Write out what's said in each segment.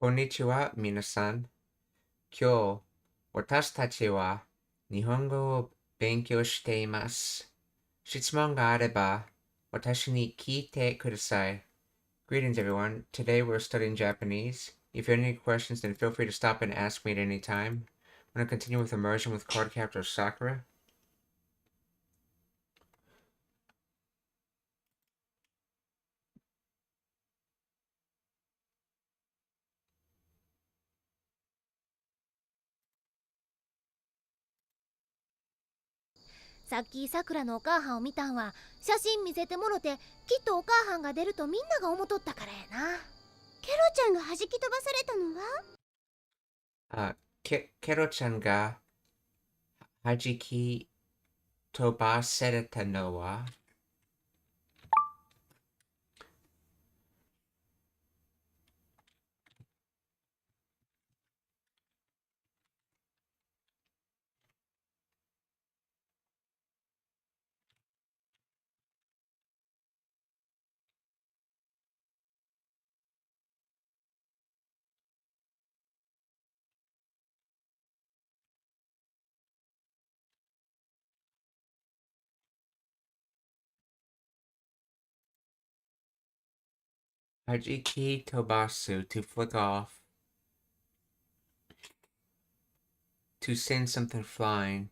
こんにちは、皆さん。今日、私たちは日本語を勉強しています。質問があれば、私に聞いてください。Greetings, everyone. Today we're studying Japanese. If you have any questions, then feel free to stop and ask me at any time. I'm going to continue with Immersion with Card Captor Sakura.さっきさくらのお母はんを見たんは写真見せてもろてきっとお母はんが出るとみんなが思っとったからやな。ケロちゃんが弾き飛ばされたのはケロちゃんが弾き飛ばされたのは弾き飛ばす to flick off, to send something flying.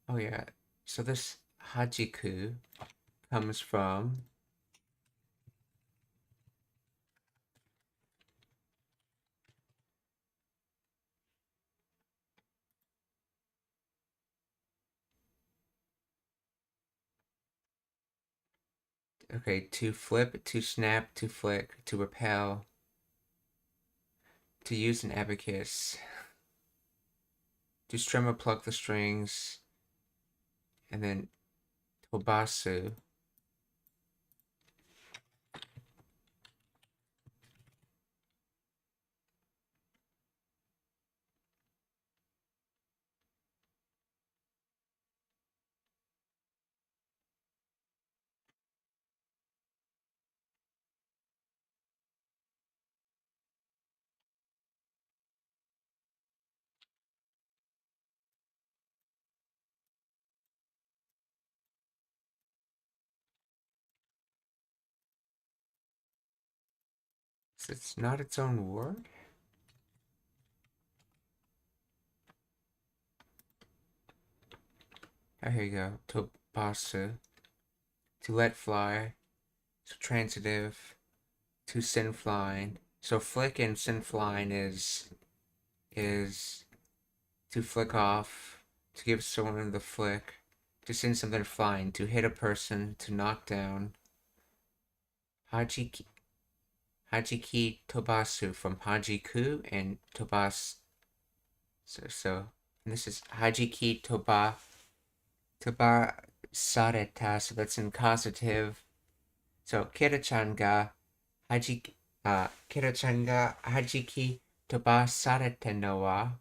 Oh yeah, so this hajiku comes from okay, to flip, to snap, to flick, to repel, to use an abacus, to strum or pluck the strings, and then tobasu. So it's not its own word? Oh, here you go. Tobasu. To let fly. So transitive. To send flying. So flick and send flying is to flick off, to give someone the flick, to send something flying, to hit a person, to knock down. Hajiki Tobasu from Hajiku and Tobas. So and this is Hajiki Toba Sareta, so that's in causative. So Kira-chan ga Hajiki Toba Sarete no wa.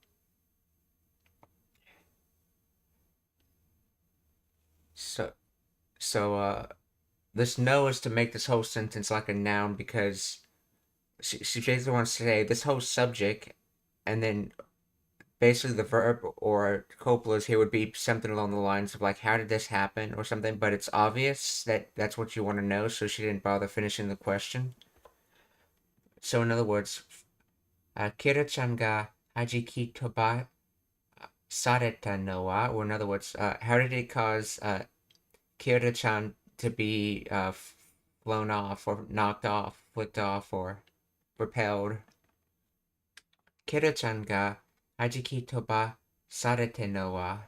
So this no is to make this whole sentence like a noun because she basically wants to say this whole subject, and then basically the verb or copulas here would be something along the lines of like, how did this happen or something, but it's obvious that that's what you want to know, so she didn't bother finishing the question. So in other words, Kira-chan ga hajiki toba sareta no wa, or in other words, how did it cause Kira-chan to be blown off or knocked off, flicked off, or repelled? Kira-chan ga hajiki toba sarete no wa.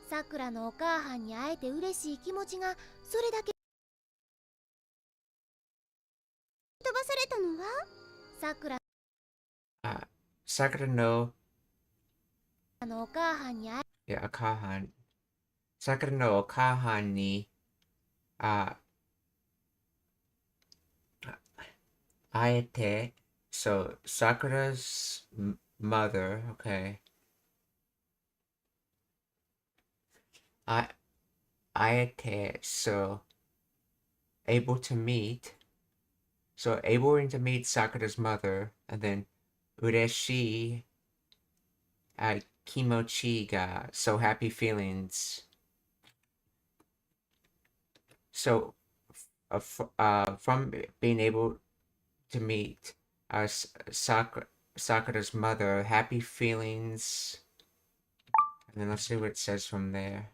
さくらのお母はんに会えて嬉しい気持ちがそれだけ飛ばされたのはさくら Sakura no のお母はんに会え yeah, Akahan. Sakura no Okahan ni aete. So Sakura's mother, okay. I aete, so able to meet. So able to meet Sakura's mother, and then ureshi kimochi ga, so happy feelings. So from being able to meet Sakura's mother, happy feelings, and then let's see what it says from there.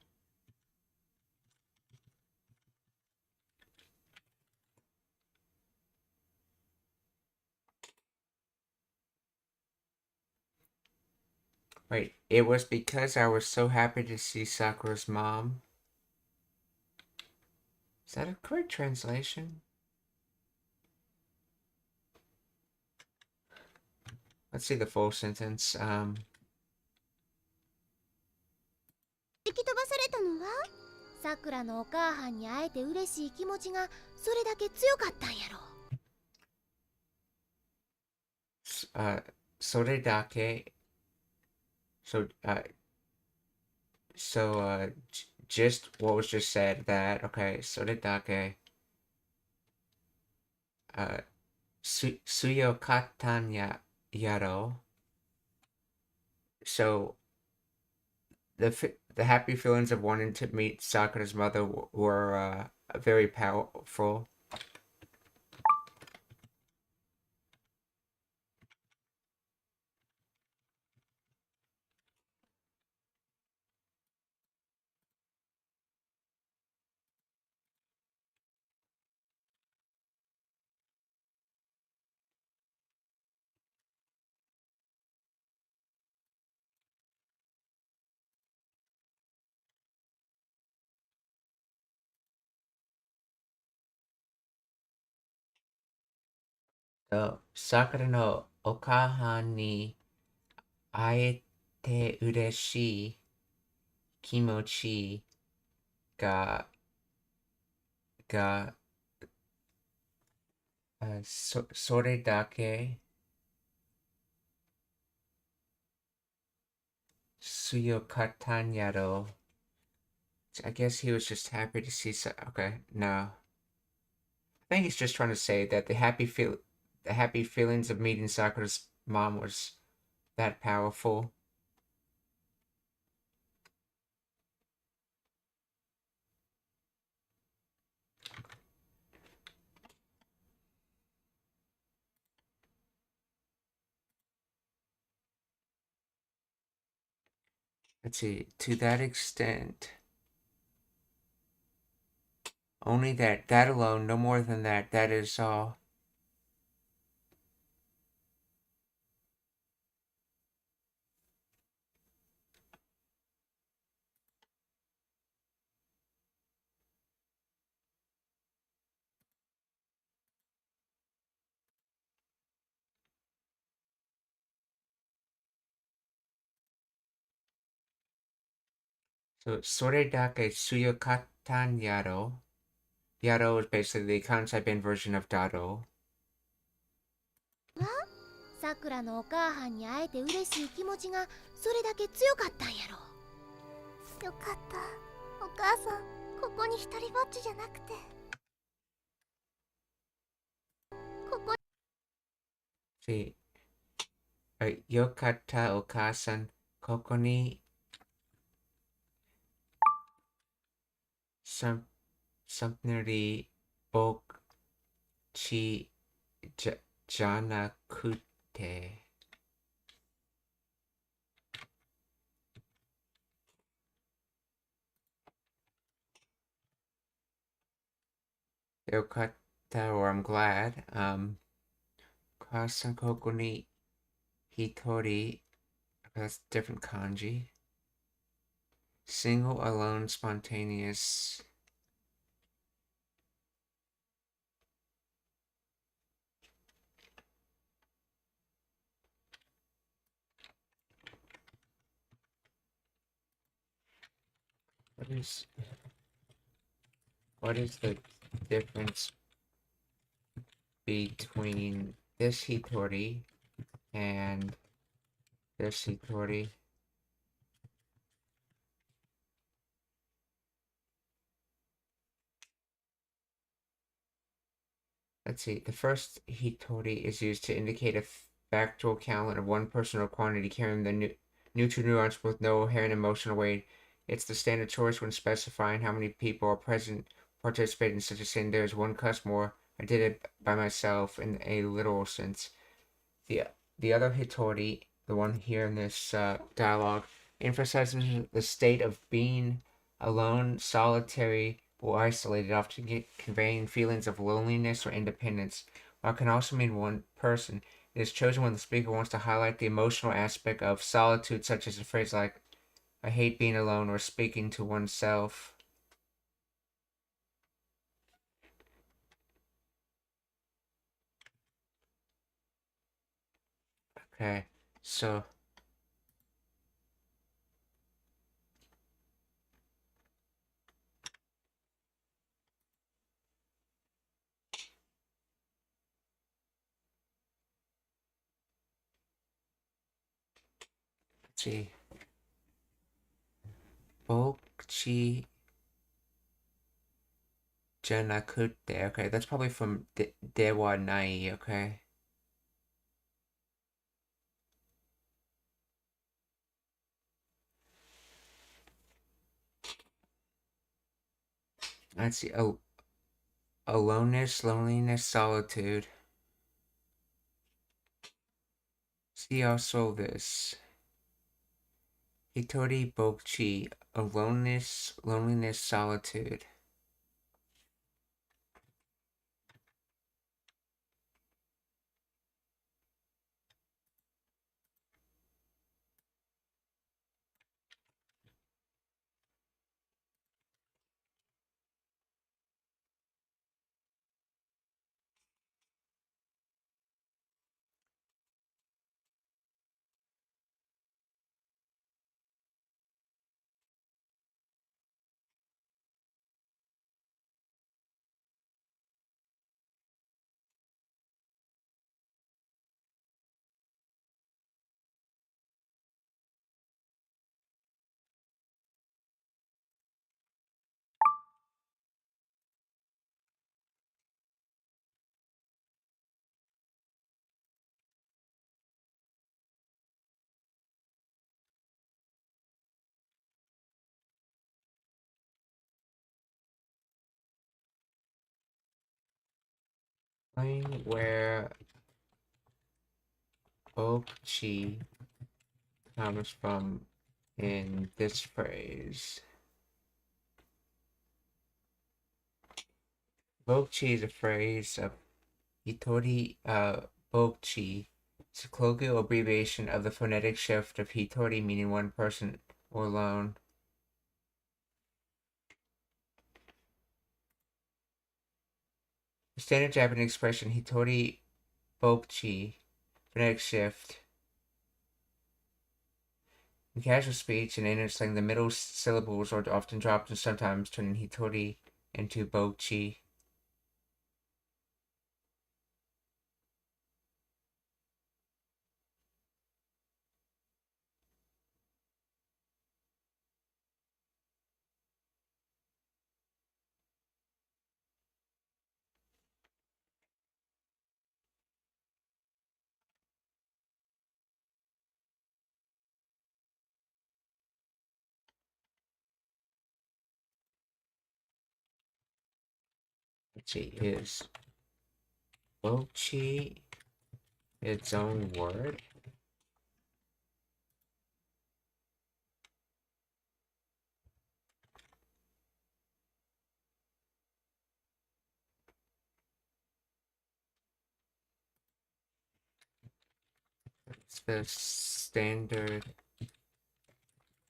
Wait, it was because I was so happy to see Sakura's mom. Is that a correct translation? Let's see the full sentence. 弾き飛ばされたのはさくらのお母はんに会えて嬉しい気持ちがそれだけ強かったんやろ。Soredake. So, just what was just said, that, okay, Soredake. Suyo katan yaro. So, the happy feelings of wanting to meet Sakura's mother were very powerful. So, Sakura no okahan ni aete ureshii kimochi ga sore dake suyokatan yaro. I guess he was just happy to see. Okay, no. I think he's just trying to say that the happy feelings of meeting Sakura's mom was that powerful. Let's see, to that extent, only that alone, no more than that, that is all. So, soredake suyokatan yaro. Yaro is basically the Kansai version of Dado. さくらのお母はんに会えて嬉しい気持ちがそれだけ強かったんやろ。よかった。お母さん、ここに一人ぼっちじゃなくて。ここ。See, yokata okasan koko ni something bochi janakute. Yokata, or I'm glad. Kasan koko ni hitori. That's different kanji. Single, alone, spontaneous. What is the difference between this hitori and this hitori? Let's see. The first hitori is used to indicate a factual count of one person or quantity carrying the neutral nuance with no inherent emotional weight. It's the standard choice when specifying how many people are present participate in such a scene. There's one customer. I did it by myself in a literal sense. The other hitori, the one here in this dialogue, emphasizes the state of being alone, solitary, or isolated, often conveying feelings of loneliness or independence. While it can also mean one person, it is chosen when the speaker wants to highlight the emotional aspect of solitude, such as a phrase like, I hate being alone, or speaking to oneself. Okay, so let's see. Bokchi Janakute. Okay, that's probably from Dewa Nai, okay? Let's see. Oh, aloneness, loneliness, solitude. See also this. Hitori Bokchi. Aloneness, loneliness, solitude. Where Bokchi comes from in this phrase. Bokchi is a phrase of Hitori Bokchi. It's a colloquial abbreviation of the phonetic shift of Hitori, meaning one person or alone. The standard Japanese expression Hitori Bokchi, phonetic shift. In casual speech and English slang, the middle syllables are often dropped and sometimes turning Hitori into Bokchi. Let's see, is Bokchi its own word? It's the standard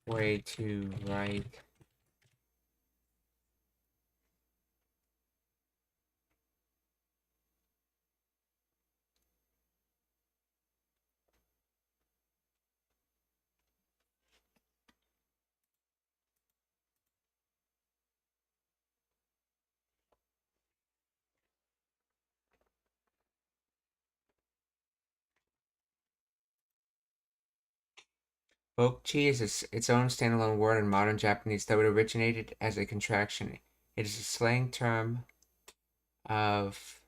way to write Bokuchi is its own standalone word in modern Japanese, though it originated as a contraction. It is a slang term of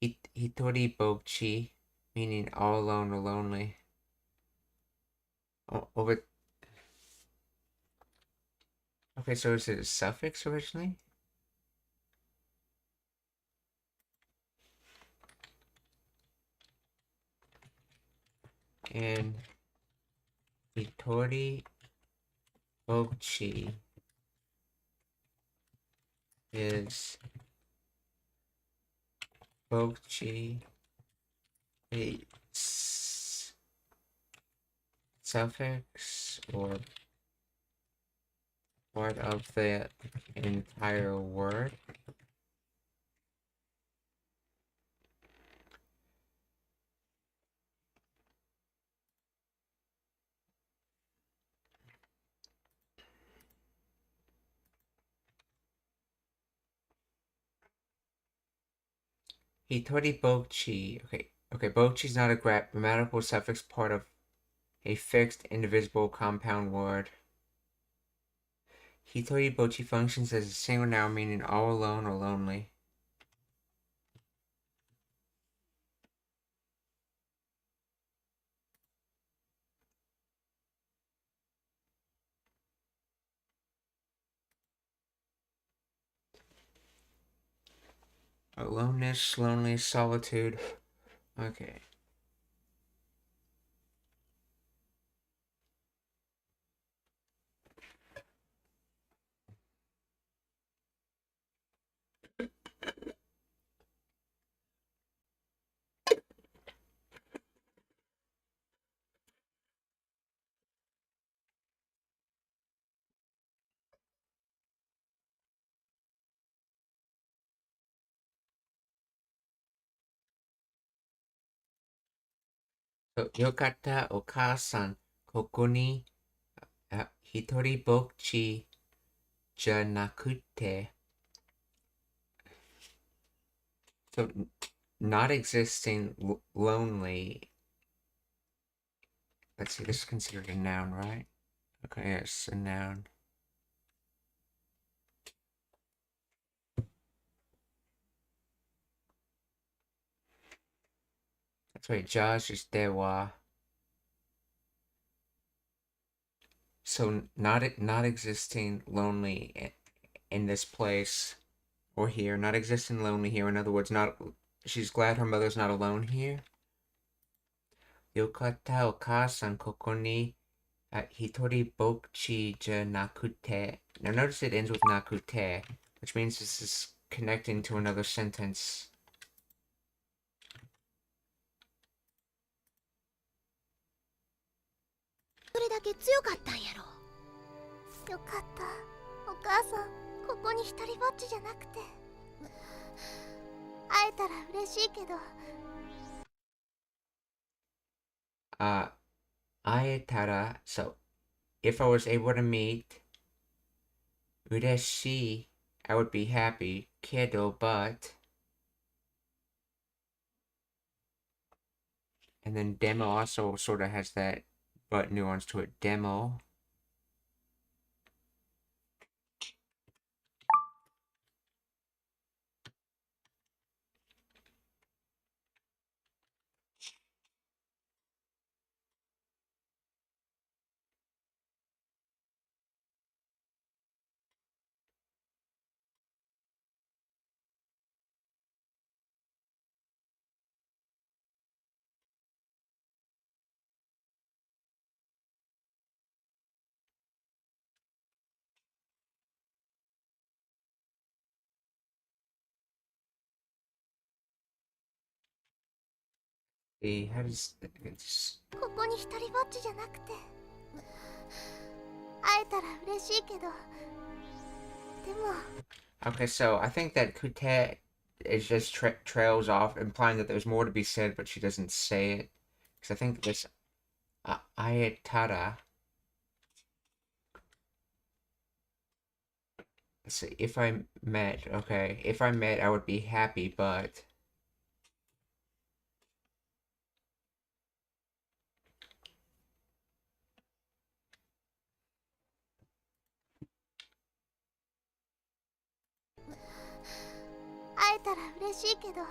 hitori bokuchi, meaning all alone or lonely. Over. Okay, so is it a suffix originally? And hitori bokuchi is bokuchi a suffix or part of the entire word? Hitori bokuchi. Okay, bokuchi is not a grammatical suffix part of a fixed, indivisible compound word. Hitori bokuchi functions as a single noun meaning all alone or lonely. Aloneness, lonely, solitude. Okay. So, yokata o-ka-san, koko ni hitori bokuchi ja nakute. So, not existing lonely. Let's see, this is considered a noun, right? Okay, yes, a noun. That's right, Josh is dewa. So not existing lonely in this place or here, not existing lonely here. In other words, not she's glad her mother's not alone here. Yokata o-ka-san koko ni hitori bokuchi ja nakute. Now notice it ends with nakute, which means this is connecting to another sentence. それだけ強かったんやろ。よかった。お母さん、ここに一人ぼっちじゃなくて。会えたら嬉しいけど。会えたら, so if I was able to meet, 嬉しい, I would be happy, けど, but, and then demo also sort of has that but nuance to it. Demo. How does it's ここに一人ぼっちじゃなくて。会えたら嬉しいけど、でも Okay, so I think that Kute is just trails off, implying that there's more to be said, but she doesn't say it. Because I think this Ayatara. Let's see, if I met, okay, if I met, I would be happy, but. 会えたら嬉しいけど、でも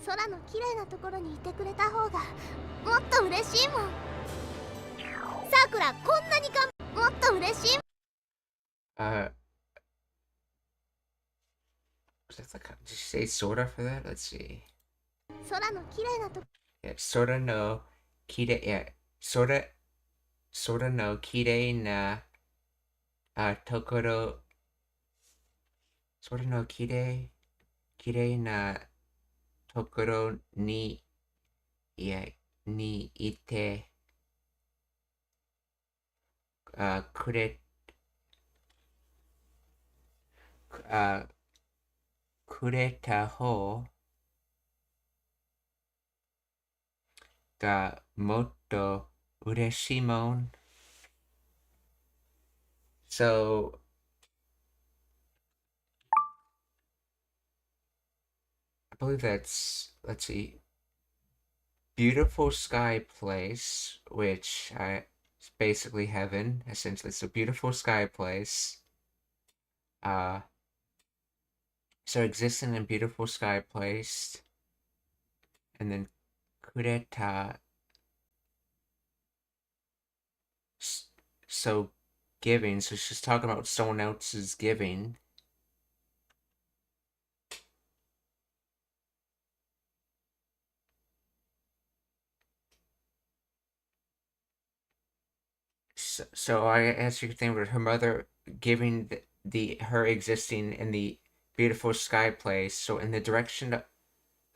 空の綺麗なところにいてくれた方がもっと嬉しいもん。さくら、こんなにもっと嬉しい。Did you say sorta for that? Let's see. 空の綺麗なとこ。Yeah, sorta no kire. Yeah, sorta no kire na tokoro. Sorta no kire na tokoro ni yeah ni ite kure くれた方がもっと嬉しいもん。So, I believe that's, let's see, beautiful sky place, which is basically heaven, essentially. So, beautiful sky place. So existing in beautiful sky place, and then kureta. So giving. So she's talking about someone else's giving. So I guess you could think of her mother giving her existing in the beautiful sky place. So in the direction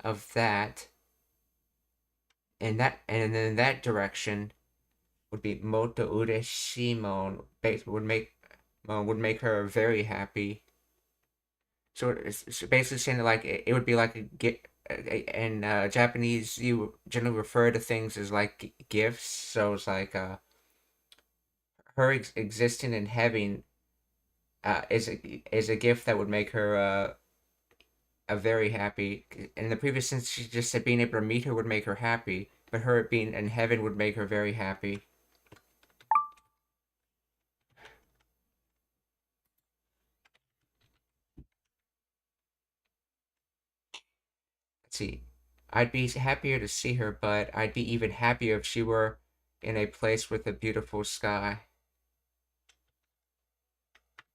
of that, and then that direction would be moto ureshimon. Would make her very happy. So it's basically saying that, like, it would be like a gift. In Japanese, you generally refer to things as like gifts. So it's like her existing and having is a gift that would make her a very happy. In the previous sense, she just said being able to meet her would make her happy, but her being in heaven would make her very happy. Let's see. I'd be happier to see her, but I'd be even happier if she were in a place with a beautiful sky.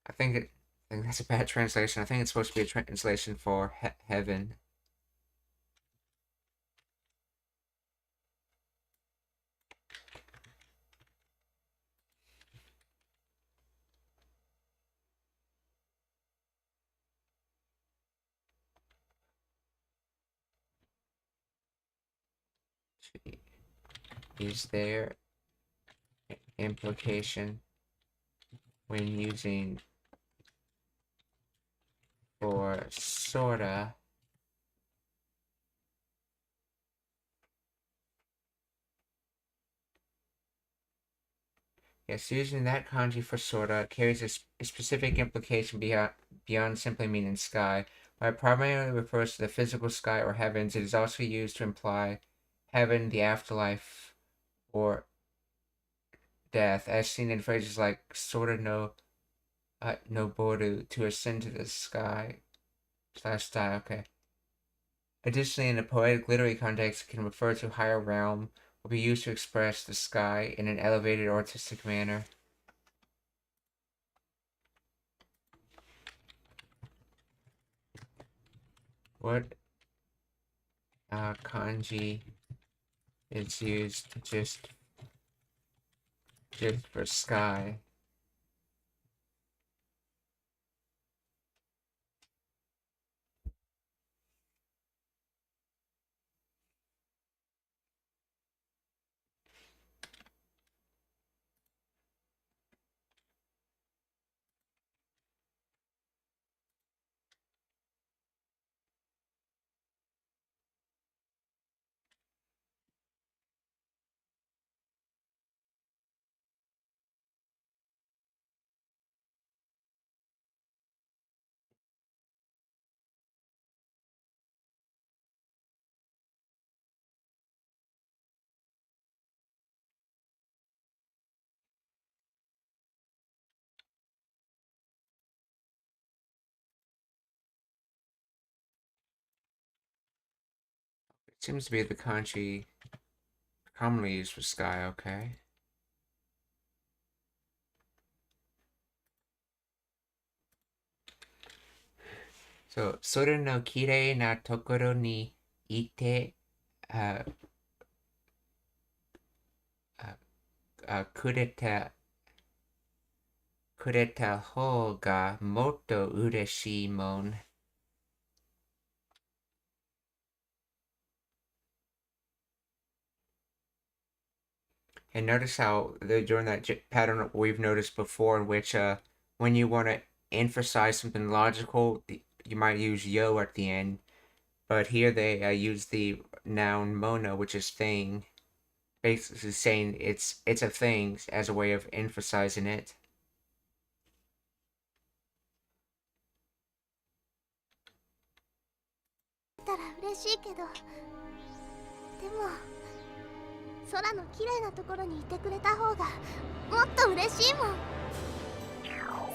I think that's a bad translation. I think it's supposed to be a translation for heaven. Is there implication when using for sorta? Yes, using that kanji for sorta carries a specific implication beyond simply meaning sky. While it primarily refers to the physical sky or heavens, it is also used to imply heaven, the afterlife, or death, as seen in phrases like sorta no boru, to ascend to the sky / die. Okay. Additionally, in a poetic literary context, it can refer to a higher realm, or be used to express the sky in an elevated or artistic manner. What kanji is used just for sky? Seems to be the kanji commonly used for sky, okay. So, Sora no kirei na tokoro ni ite kureta ho ga motto ureshii mon. And notice how during that pattern we've noticed before, in which when you want to emphasize something logical, you might use yo at the end. But here they use the noun mono, which is thing, basically saying it's a thing as a way of emphasizing it.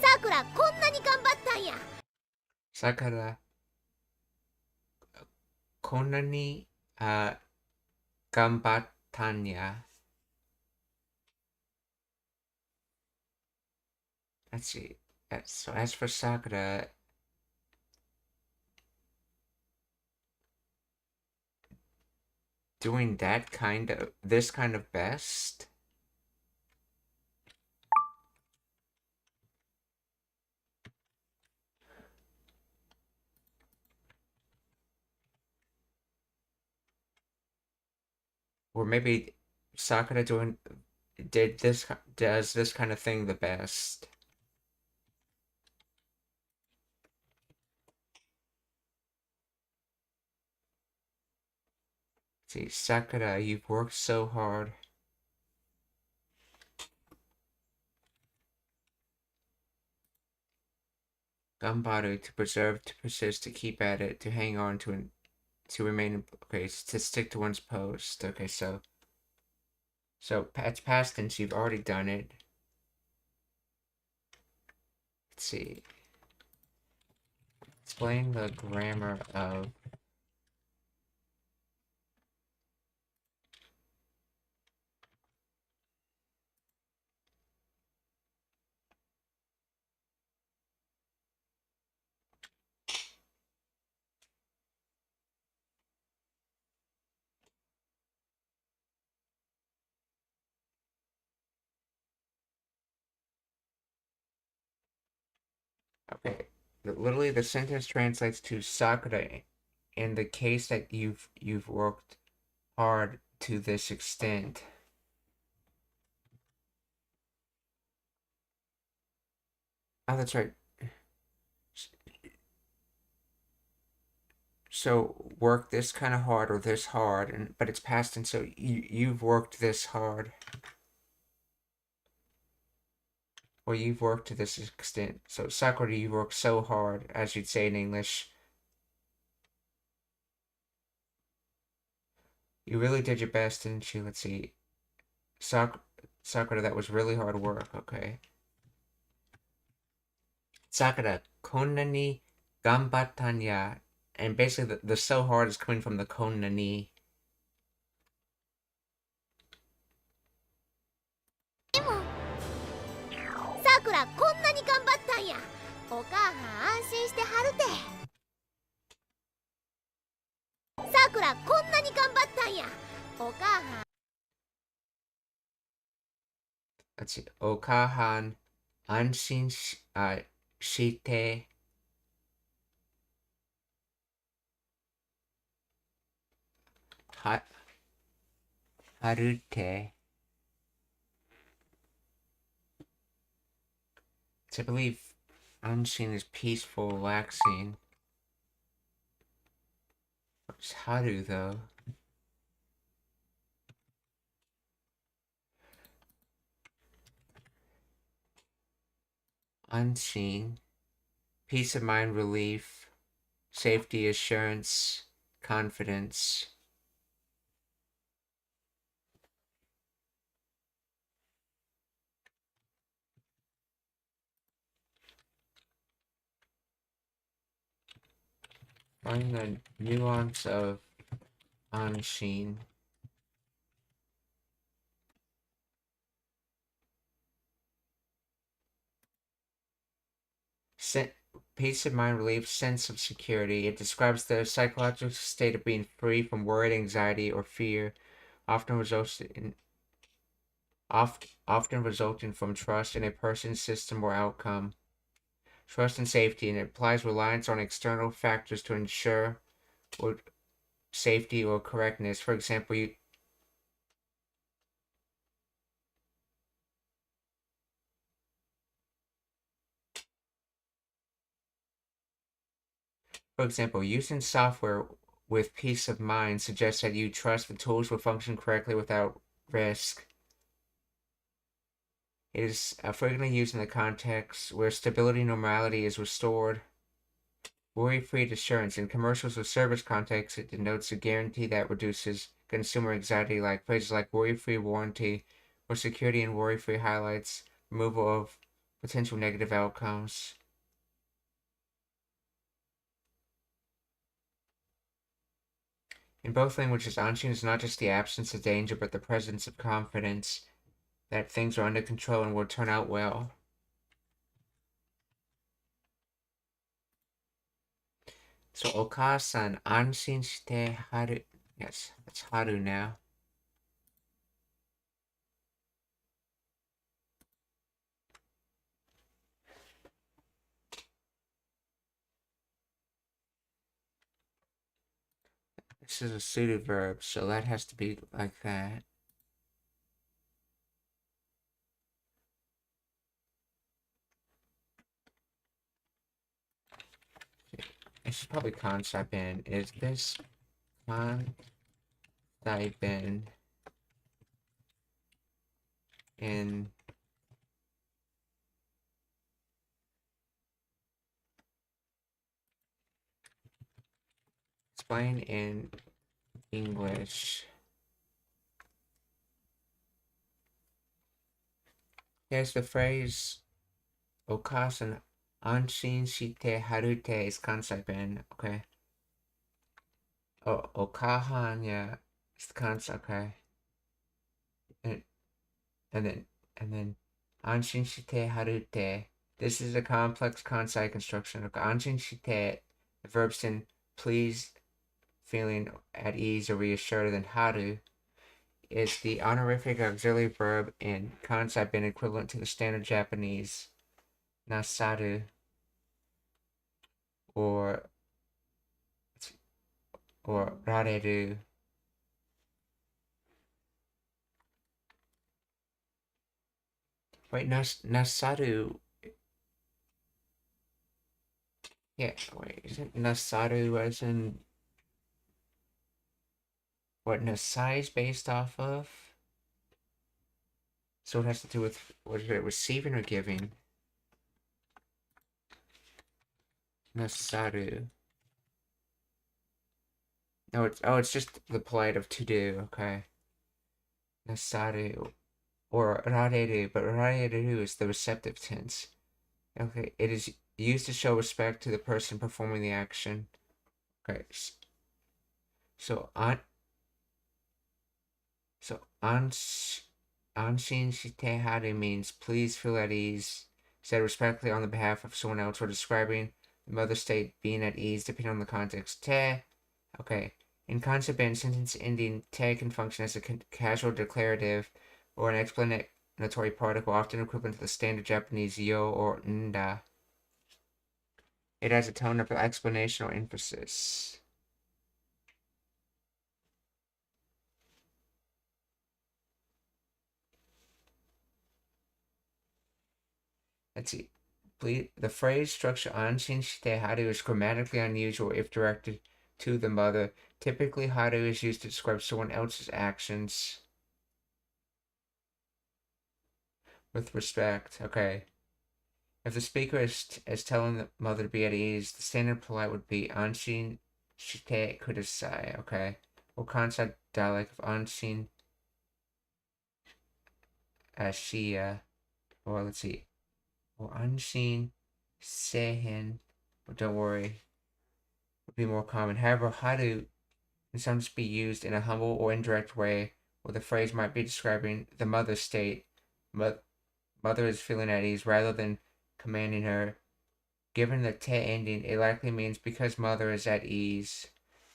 Sakura, こんなに頑張ったんや。Sakura, こんなに頑張ったんや。Let's see. So as for Sakura, doing this kind of best. Or maybe Sakura does this kind of thing the best. See, Sakura, you've worked so hard. Gambaru, to preserve, to persist, to keep at it, to hang on to remain, okay, to stick to one's post. Okay, so it's past tense, you've already done it. Let's see. Explain the grammar of okay. Literally, the sentence translates to Sakura in the case that you've worked hard to this extent. Oh, that's right. So work this kind of hard or this hard, but it's past tense, so you've worked this hard. Or you've worked to this extent. So Sakura, you worked so hard, as you'd say in English. You really did your best, didn't you? Let's see. Sakura, that was really hard work, okay. Sakura, konna ni ganbatta ya. And basically, the so hard is coming from the konna ni. Sakura, こんなに頑張ったんや。お母さん安心してはるて。Sakura, こんなに頑張ったんや。お母さん。Let's see. お母さん安心してはるて。I believe anshin is peaceful, relaxing. What's haru though? Anshin, peace of mind, relief, safety, assurance, confidence. Find the nuance of anshin. Peace of mind, relief, sense of security. It describes the psychological state of being free from worry, anxiety, or fear, often resulting from trust in a person, system, or outcome. Trust and safety, and it implies reliance on external factors to ensure safety or correctness. For example, using software with peace of mind suggests that you trust the tools will function correctly without risk. It is frequently used in the context where stability and normality is restored. Worry-free assurance. In commercials or service contexts, it denotes a guarantee that reduces consumer anxiety, like phrases like worry-free warranty or security and worry-free highlights removal of potential negative outcomes. In both languages, anshin is not just the absence of danger, but the presence of confidence that things are under control and will turn out well. So, Oka-san, anshin shite haru. Yes, that's haru now. This is a suited verb, so that has to be like that. This is probably kansai-ben. Is this kansai-ben in explain in English? Here's the phrase Okasan anshin shite harute is kansai-ben, okay? Oh, Okahan, yeah, it's the kansai, okay. And then anshin shite harute. This is a complex kansai construction. Okay, anshin shite, the verb in please, feeling at ease or reassured, then haru is the honorific auxiliary verb in kansai-ben equivalent to the standard Japanese nasaru or rareru. Wait, nasaru. Yeah, wait, isn't nasaru as in what nasai is based off of? So it has to do with what is it, receiving or giving? Nasaru. No, it's just the polite of to do. Okay. Nasaru or rareru, but rareru is the receptive tense. Okay, it is used to show respect to the person performing the action. Okay. So anshin shite haru means please feel at ease, said respectfully on the behalf of someone else, or describing the mother state being at ease depending on the context. Te. Okay. In kansai-ben, sentence ending te can function as a casual declarative or an explanatory particle, often equivalent to the standard Japanese yo or nda. It has a tone of explanation or emphasis. Let's see. The phrase structure anshin shite haru is grammatically unusual if directed to the mother. Typically, haru is used to describe someone else's actions with respect. Okay. If the speaker is telling the mother to be at ease, the standard polite would be anshin shite kudasai. Okay. Or concept dialect of anshin shia. Or let's see. Or anshin seihin. But don't worry. Would be more common. However, haru and sometimes be used in a humble or indirect way, where the phrase might be describing the mother's state. Mother is feeling at ease rather than commanding her. Given the te ending, it likely means because mother is at ease,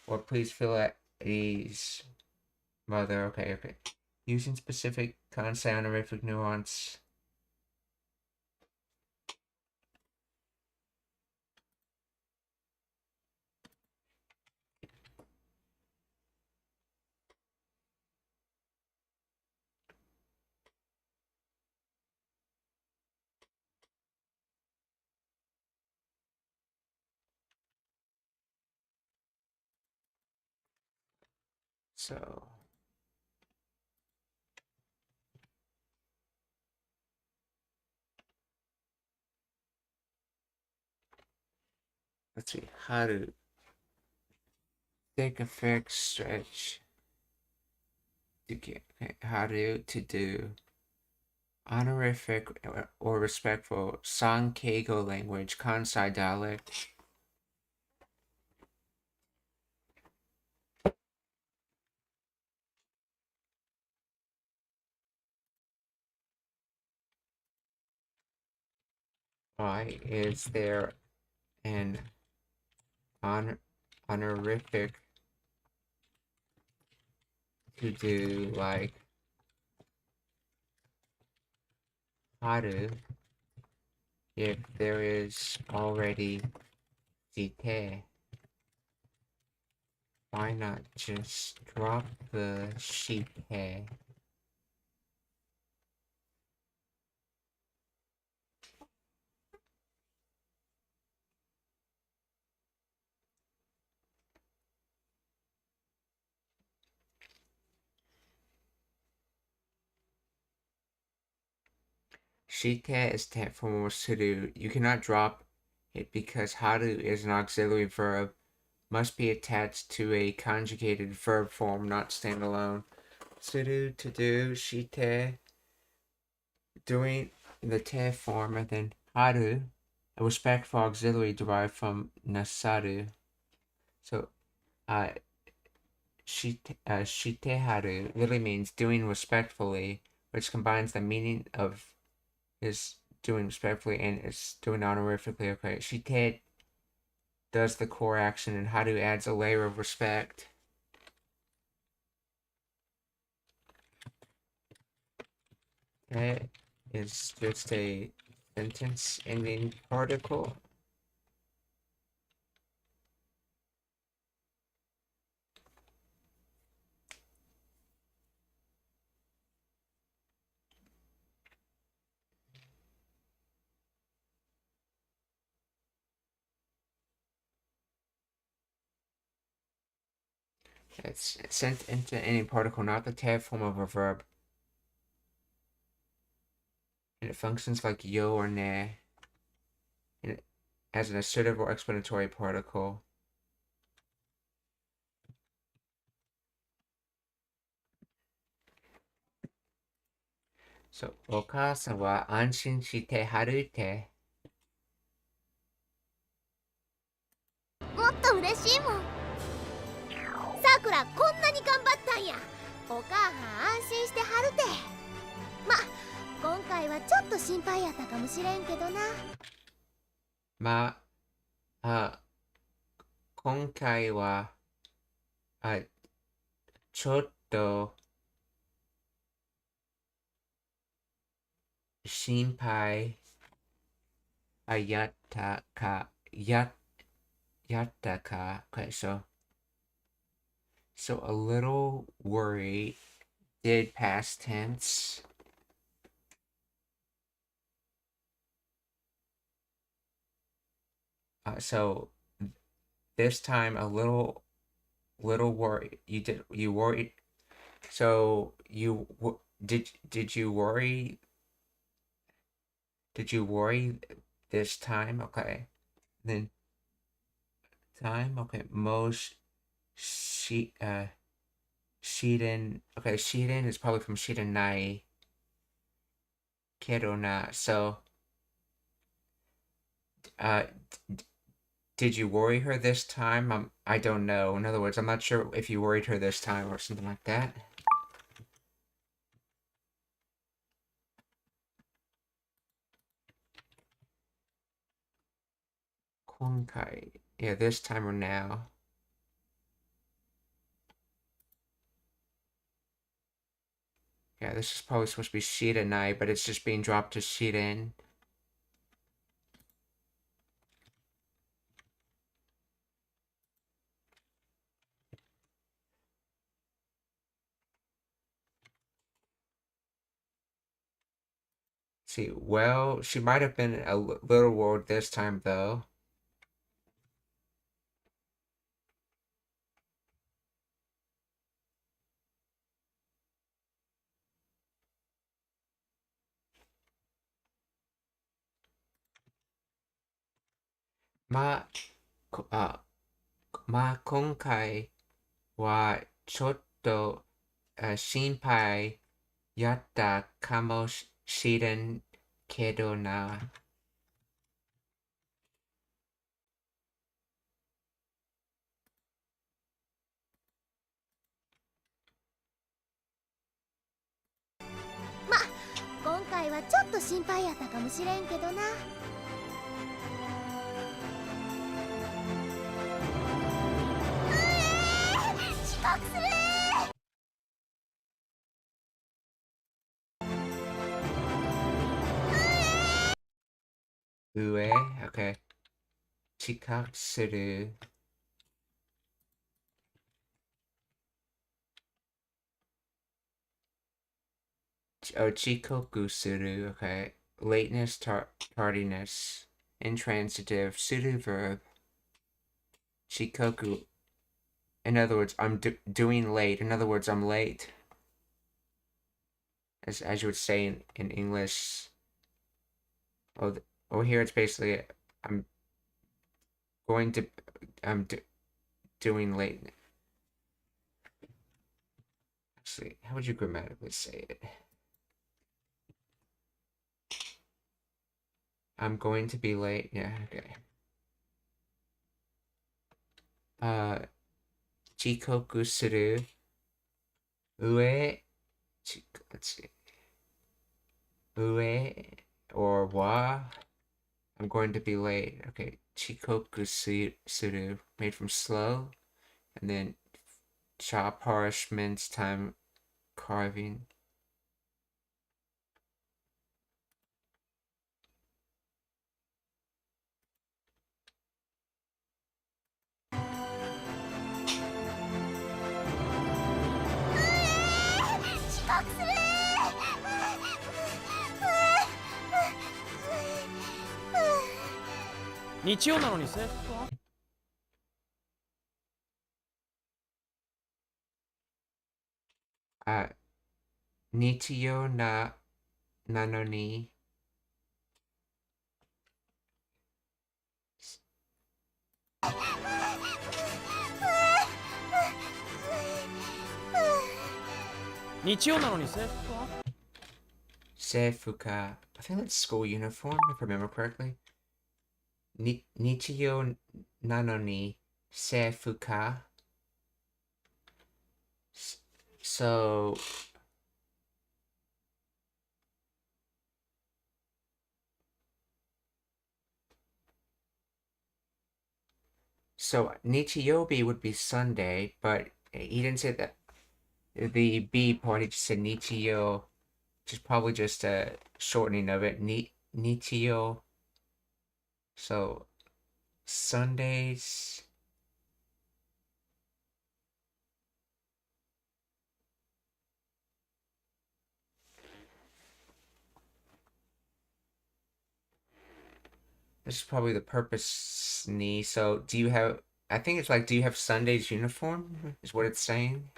or please feel at ease, mother. Okay. Using specific kansai honorific nuance. So let's see, haru. Thick effect stretch. Haru to do. Honorific or respectful Sankeigo language, Kansai dialect. Why is there an honorific to do like haru if there is already jite? Why not just drop the shite? Shite is tent form to do. You cannot drop it because haru is an auxiliary verb, must be attached to a conjugated verb form, not standalone. To do, shite, doing the te form, and then haru, a respectful auxiliary derived from nasaru. So, shite haru really means doing respectfully, which combines the meaning of is doing respectfully and is doing honorifically. Okay, shite does the core action, and haru adds a layer of respect. That is just a sentence ending particle. It's sent into any particle, not the tab form of a verb. And it functions like yo or ne, and as an assertive or explanatory particle. So, お母さんは安心して歩いて。もっと嬉しいもん。さくらこんなに頑張ったんや。お母はん安心してはるて。ま、今回はちょっと心配やったかもしれんけどな。今回はちょっと心配やったか。Okay, so a little worried did past tense. So this time a little worried. You worried. So did you worry? Did you worry this time? Okay. Then time. Okay. Most Shiden. Okay, Shiden is probably from Shidenai. Kedo na. So did you worry her this time? I don't know. In other words, I'm not sure if you worried her this time or something like that. Konkai. Yeah, this time or now. Yeah, this is probably supposed to be Sheeta night, but it's just being dropped to Sheeta in. See, well, she might have been a little worried this time, though.今回はちょっと心配やったかもしれんけどな。今回はちょっと心配やったかもしれんけどな。遅刻する上 OK 近くする遅刻する OK lateness tardiness intransitive pseudo verb 遅刻 in other words I'm doing late in other words I'm late as you would say in English over here it's basically I'm doing late. Actually, how would you grammatically say it? I'm going to be late. Yeah, okay. Chikoku suru. Ue. Let's see. Ue or wa. I'm going to be late. Okay. Chikoku suru. Made from slow. And then chop, harsh, mince, time, carving. Nichio nanoni. Seifuka. I think that's school uniform, if I remember correctly. Nichio nanoni seifuka. So Nichiyobi would be Sunday, but he didn't say that the B part, he just said Nichiyo, which is probably just a shortening of it. Nichiyo. So Sundays. This is probably the purpose knee. So do you have, I think it's like, do you have Sunday's uniform? Is what it's saying.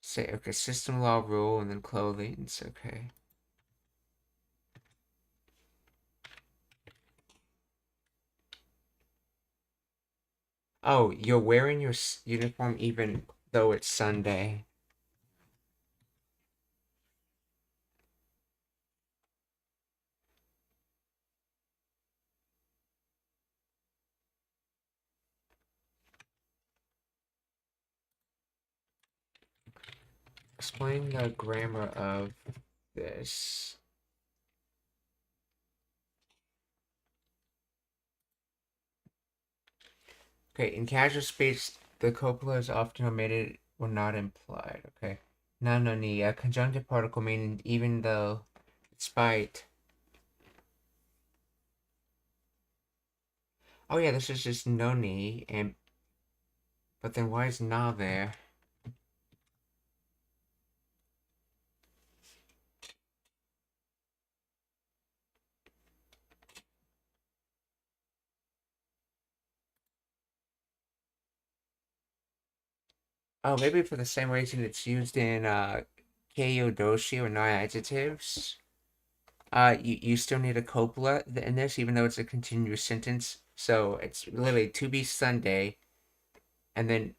Say, okay, system law rule and then clothing. Okay. Oh, you're wearing your uniform even though it's Sunday. Explain the grammar of this. Okay, in casual speech, the copula is often omitted or not implied. Okay. Nanoni, a conjunctive particle meaning even though, despite. Oh yeah, this is just noni, and but then why is na there? Oh, maybe for the same reason it's used in keiyodoshi or non-adjectives. You still need a copula in this, even though it's a continuous sentence. So it's literally to be Sunday, and then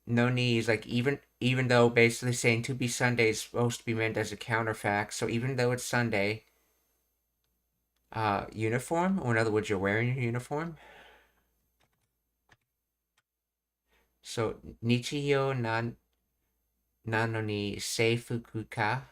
no need is like even though basically saying to be Sunday is supposed to be meant as a counterfact. So even though it's Sunday, uniform, or in other words, you're wearing your uniform. So nichiyo nano ni seifuku ka.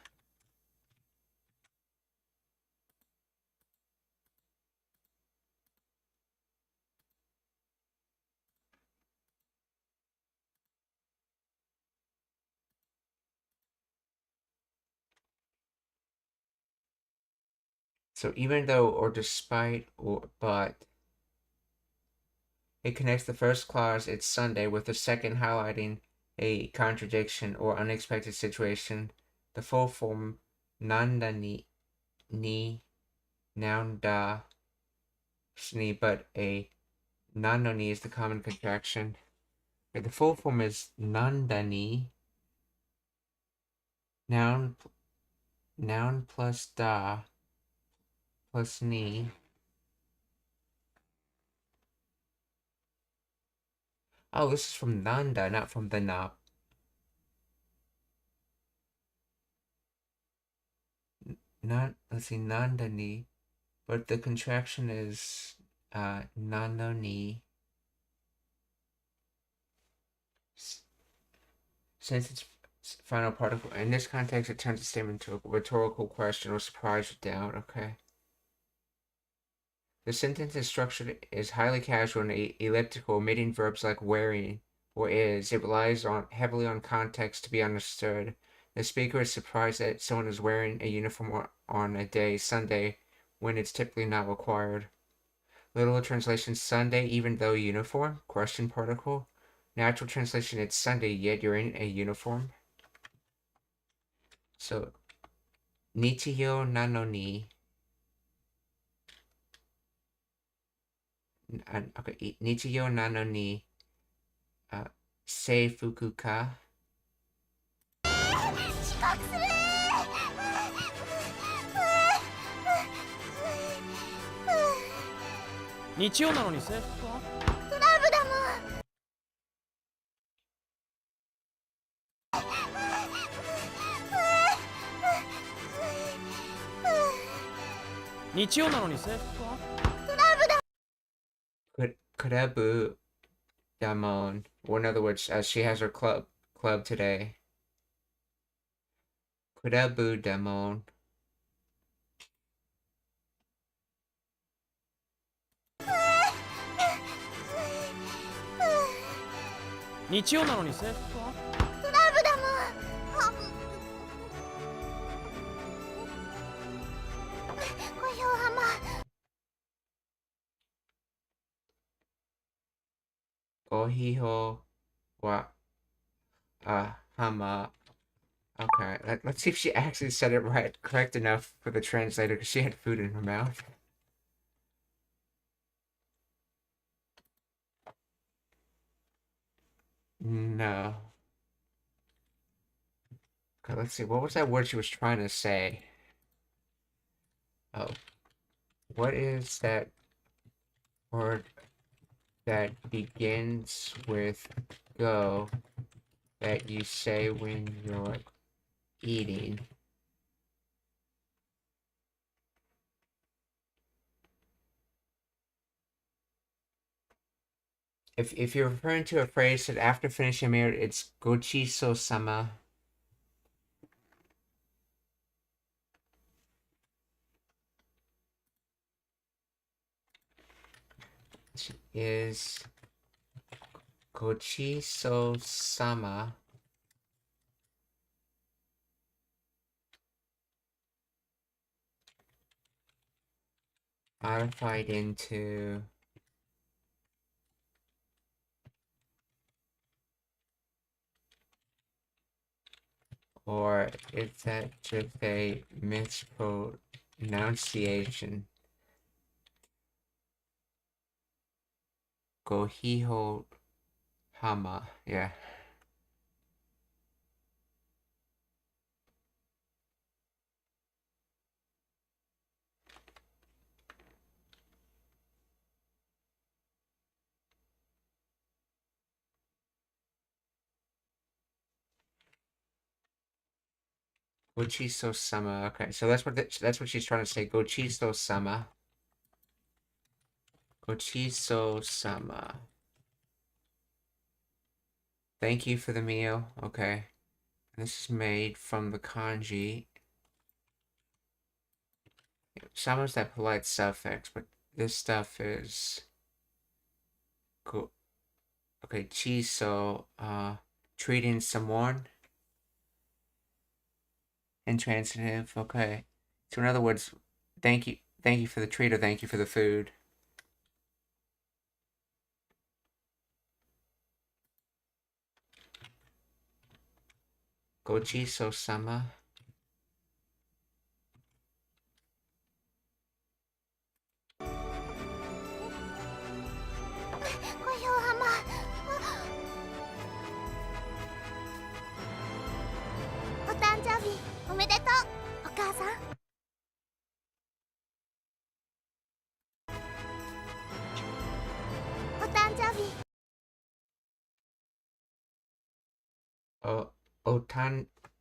So even though or despite or but, it connects the first clause, it's Sunday, with the second highlighting a contradiction or unexpected situation. The full form nanda ni noun da shni, but a nano ni is the common contraction. Okay, the full form is nanda ni noun plus da plus ni. Oh, this is from Nanda, not from the na. Let's see, Nanda ni, but the contraction is nano ni. Since its final particle, in this context, it turns the statement into a rhetorical question or surprise or doubt. Okay. The sentence is structured is highly casual and elliptical, omitting verbs like wearing or is. It relies heavily on context to be understood. The speaker is surprised that someone is wearing a uniform on a day, Sunday, when it's typically not required. Literal translation, Sunday, even though uniform, question particle. Natural translation, it's Sunday, yet you're in a uniform. So, nichiyo nano ni. Okay, nichiyo nano ni seifuku ka. 遅刻する日曜なのに制服か？クラブだもん。日曜なのに制服か？ Kurebu Damon, or in other words, she has her club today. Kurebu Damon. Ohiho wa hama. Okay, let's see if she actually said it right, correct enough for the translator, because she had food in her mouth. No. Okay, let's see. What was that word she was trying to say? Oh. What is that word that begins with go that you say when you're eating. If you're referring to a phrase that after finishing a meal, it's gochiso-sama. Is gochiso-sama modified into or is that just a mispronunciation? Gohiho Hama, yeah. Gochiso-sama. Okay, so that's what she's trying to say. Gochiso-sama. Gochiso-sama. Thank you for the meal. Okay. This is made from the kanji. Sama's that polite suffix, but this stuff is go. Okay, chiso. Treating someone. Intransitive. Okay. So in other words, thank you for the treat or thank you for the food. Gochiso-sama.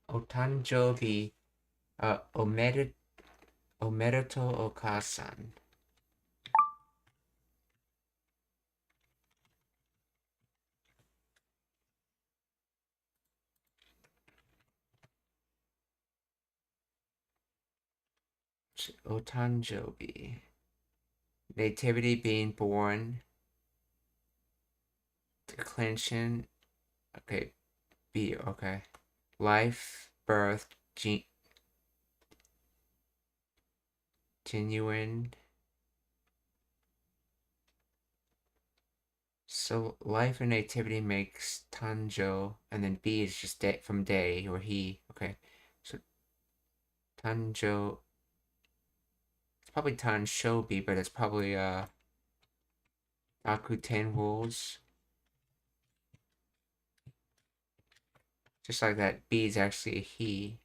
Otanjobi, omedeto okasan. Otanjobi. Nativity, being born. Declension. Okay. B, okay. Life, birth, genuine. So life and nativity makes Tanjo, and then B is just day, from day, or he. Okay. So Tanjo. It's probably Tanshobi, but it's probably Akuten rules. Just like that, B is actually a he.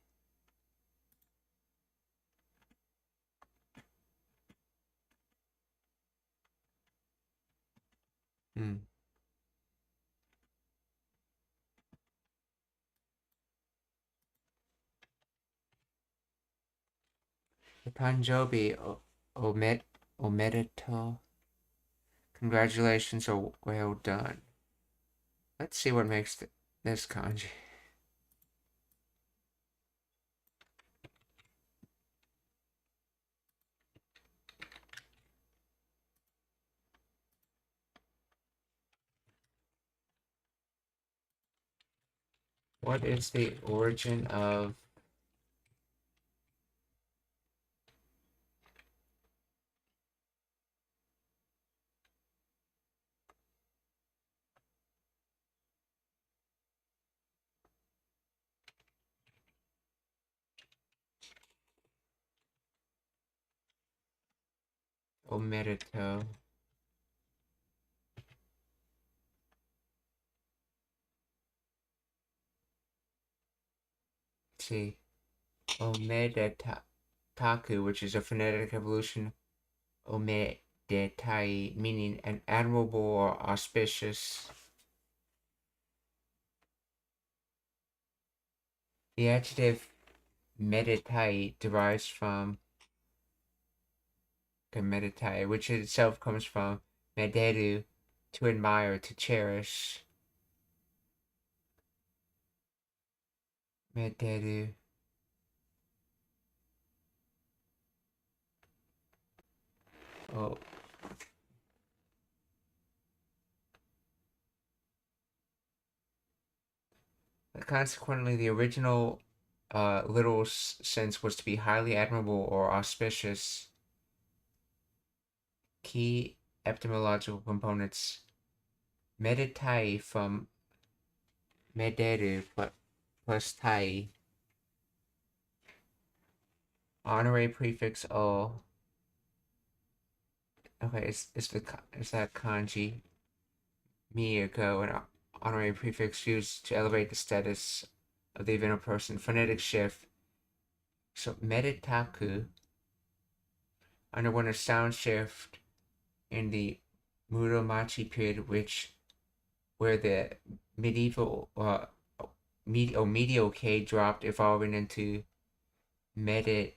Hmm. Tanjobi omedeto. Congratulations are well done. Let's see what makes this kanji. What is the origin of omedeto? Let's see. Omedetaku, which is a phonetic evolution. medetai, meaning an admirable or auspicious. The adjective medetai derives from medetai, which itself comes from mederu, to admire, to cherish. Mederu. Oh. Consequently, the original literal sense was to be highly admirable or auspicious. Key etymological components. Medetai from mederu plus tai. Honorary prefix o. Okay, is that kanji? Miyako, an honorary prefix used to elevate the status of the event or person. Phonetic shift. So meditaku underwent a sound shift in the Muromachi period, where the medieval medial K dropped, evolving into meditau.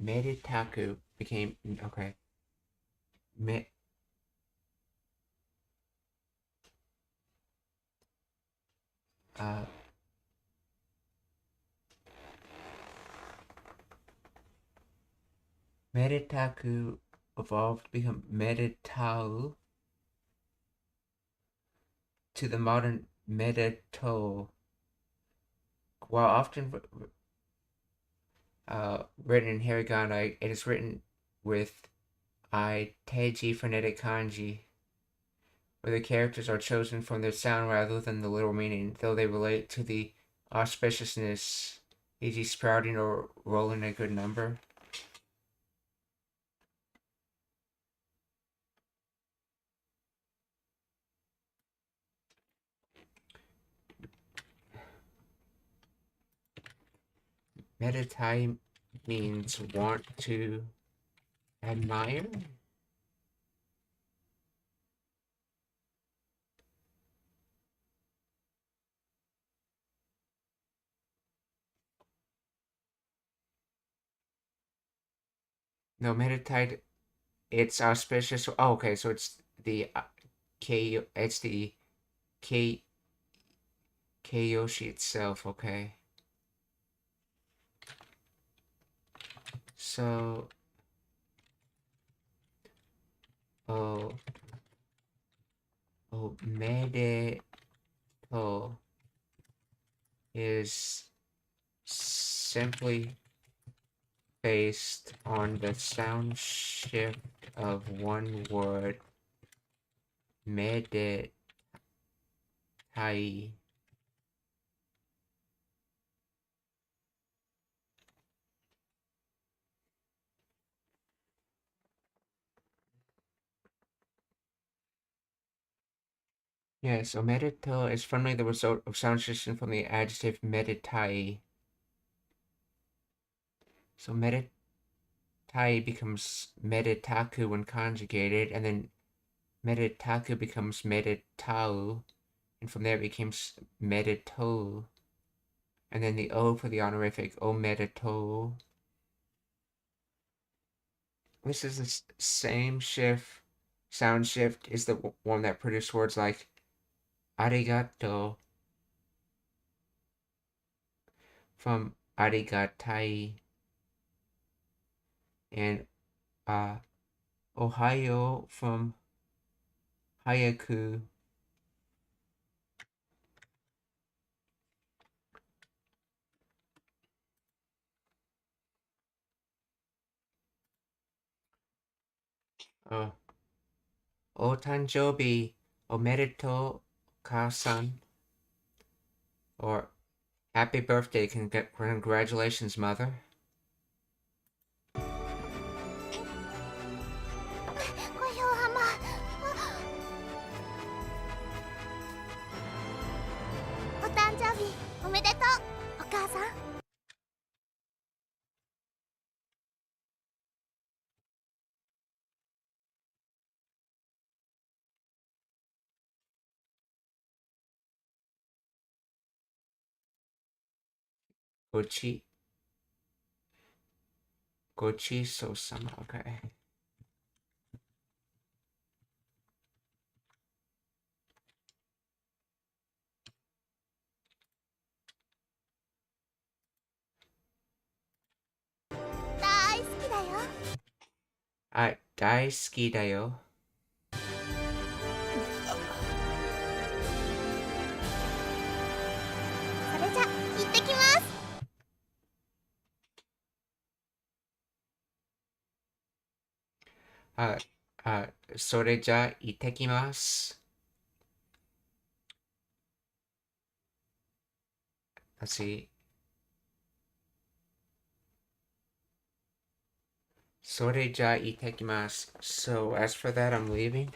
Meditaku became okay. Meditaku evolved to become meditau to the modern medito. While often written in hiragana, it is written with teiji phonetic kanji, where the characters are chosen from their sound rather than the literal meaning, though they relate to the auspiciousness, e.g. sprouting or rolling a good number. Meditai means want to admire. No, meditai, it's auspicious. Oh, okay, so it's the Kyoshi itself, okay. So, medito is simply based on the sound shift of one word, meditai. Yeah, so medito is firmly the result of sound shifting from the adjective meditai. So meditai becomes meditaku when conjugated, and then meditaku becomes meditau, and from there it becomes medito. And then the O for the honorific, o medito. This is the same sound shift is the one that produced words like arigato from arigatai, and Ohio from hayaku. Otanjobi omerito ka-san, or happy birthday, congratulations, mother. 小兵浜。お誕生日おめでとうお母さん。Gochi. Gochi so-sama. Okay. Daisuki da yo. それじゃ行ってきます。それじゃ行ってきます。Let's see. それじゃ行ってきます。So as for that, I'm leaving.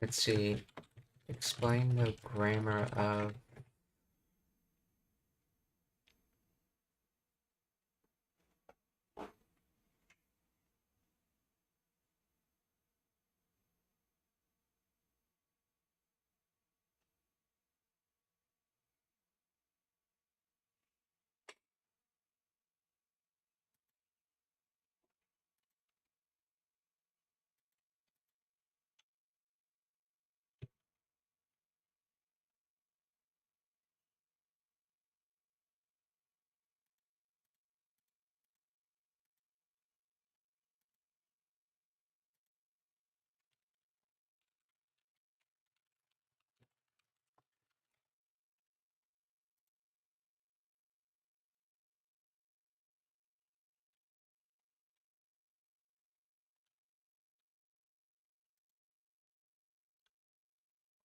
Let's see. Explain the grammar of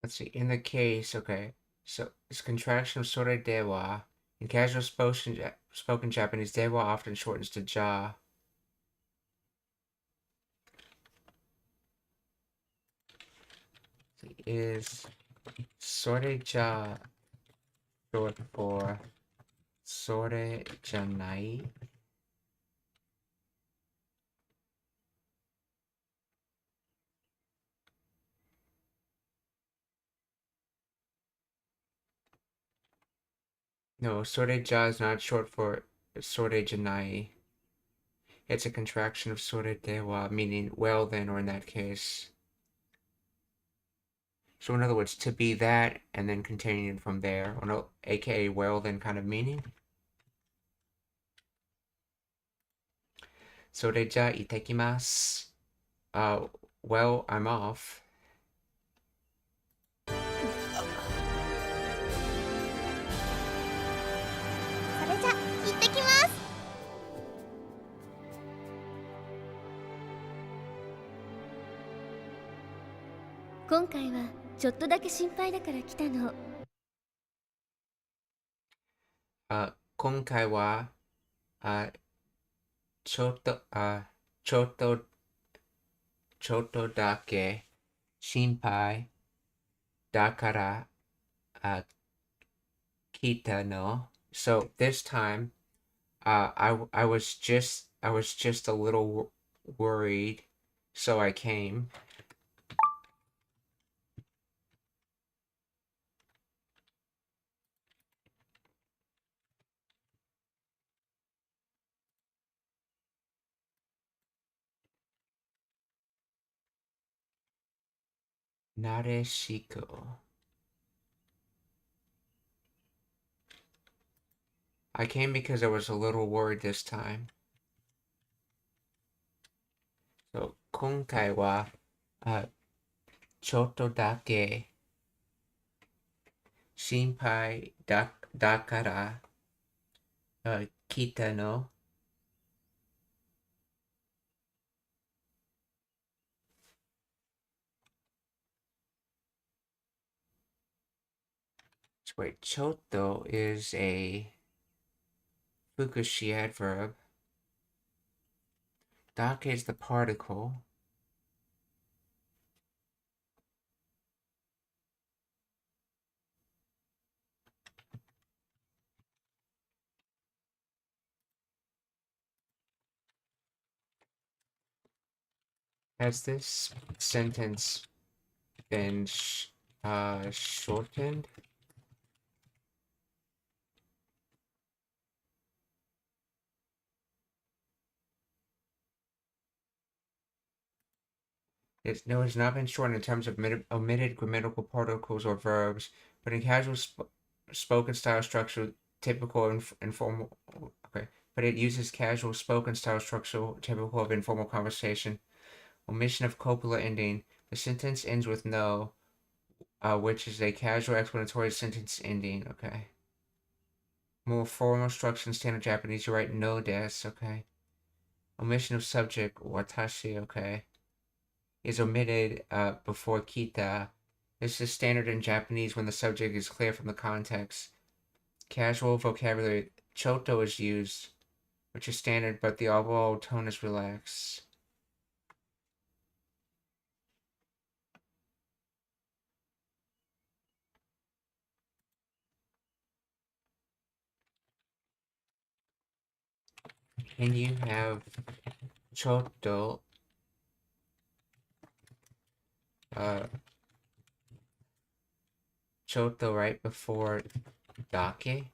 let's see, in the case, okay, so it's contraction of sore dewa. In casual spoken Japanese, dewa often shortens to ja. Is sore ja short for sore janai? No, sore ja is not short for sore janai. It's a contraction of sore dewa, meaning well then, or in that case. So in other words, to be that, and then continuing from there, or no, aka well then kind of meaning. Soreja itekimasu. Well, I'm off. それじゃ行ってきます。今回はちょっとだけ心配だから来たの。今回は、ちょっと、ちょっと、ちょっとだけ心配だから、来たの. So this time, I was just a little worried, so I came. Nareshiko. I came because I was a little worried this time. So, 今回は、ちょっとだけ心配だから、来たの. Wait, ちょっと is a Fukushi adverb. Dake is the particle. Has this sentence been shortened? No, it has not been shortened in terms of omitted grammatical particles or verbs, but in casual spoken style structure, typical informal. Okay, but it uses casual spoken style structure, typical of informal conversation. Omission of copula ending. The sentence ends with no, which is a casual explanatory sentence ending. Okay. More formal structure in standard Japanese, you write no desu. Okay. Omission of subject watashi. Okay. Is omitted before kita. This is standard in Japanese when the subject is clear from the context. Casual vocabulary, choto is used, which is standard, but the overall tone is relaxed. Can you have choto choto right before dake?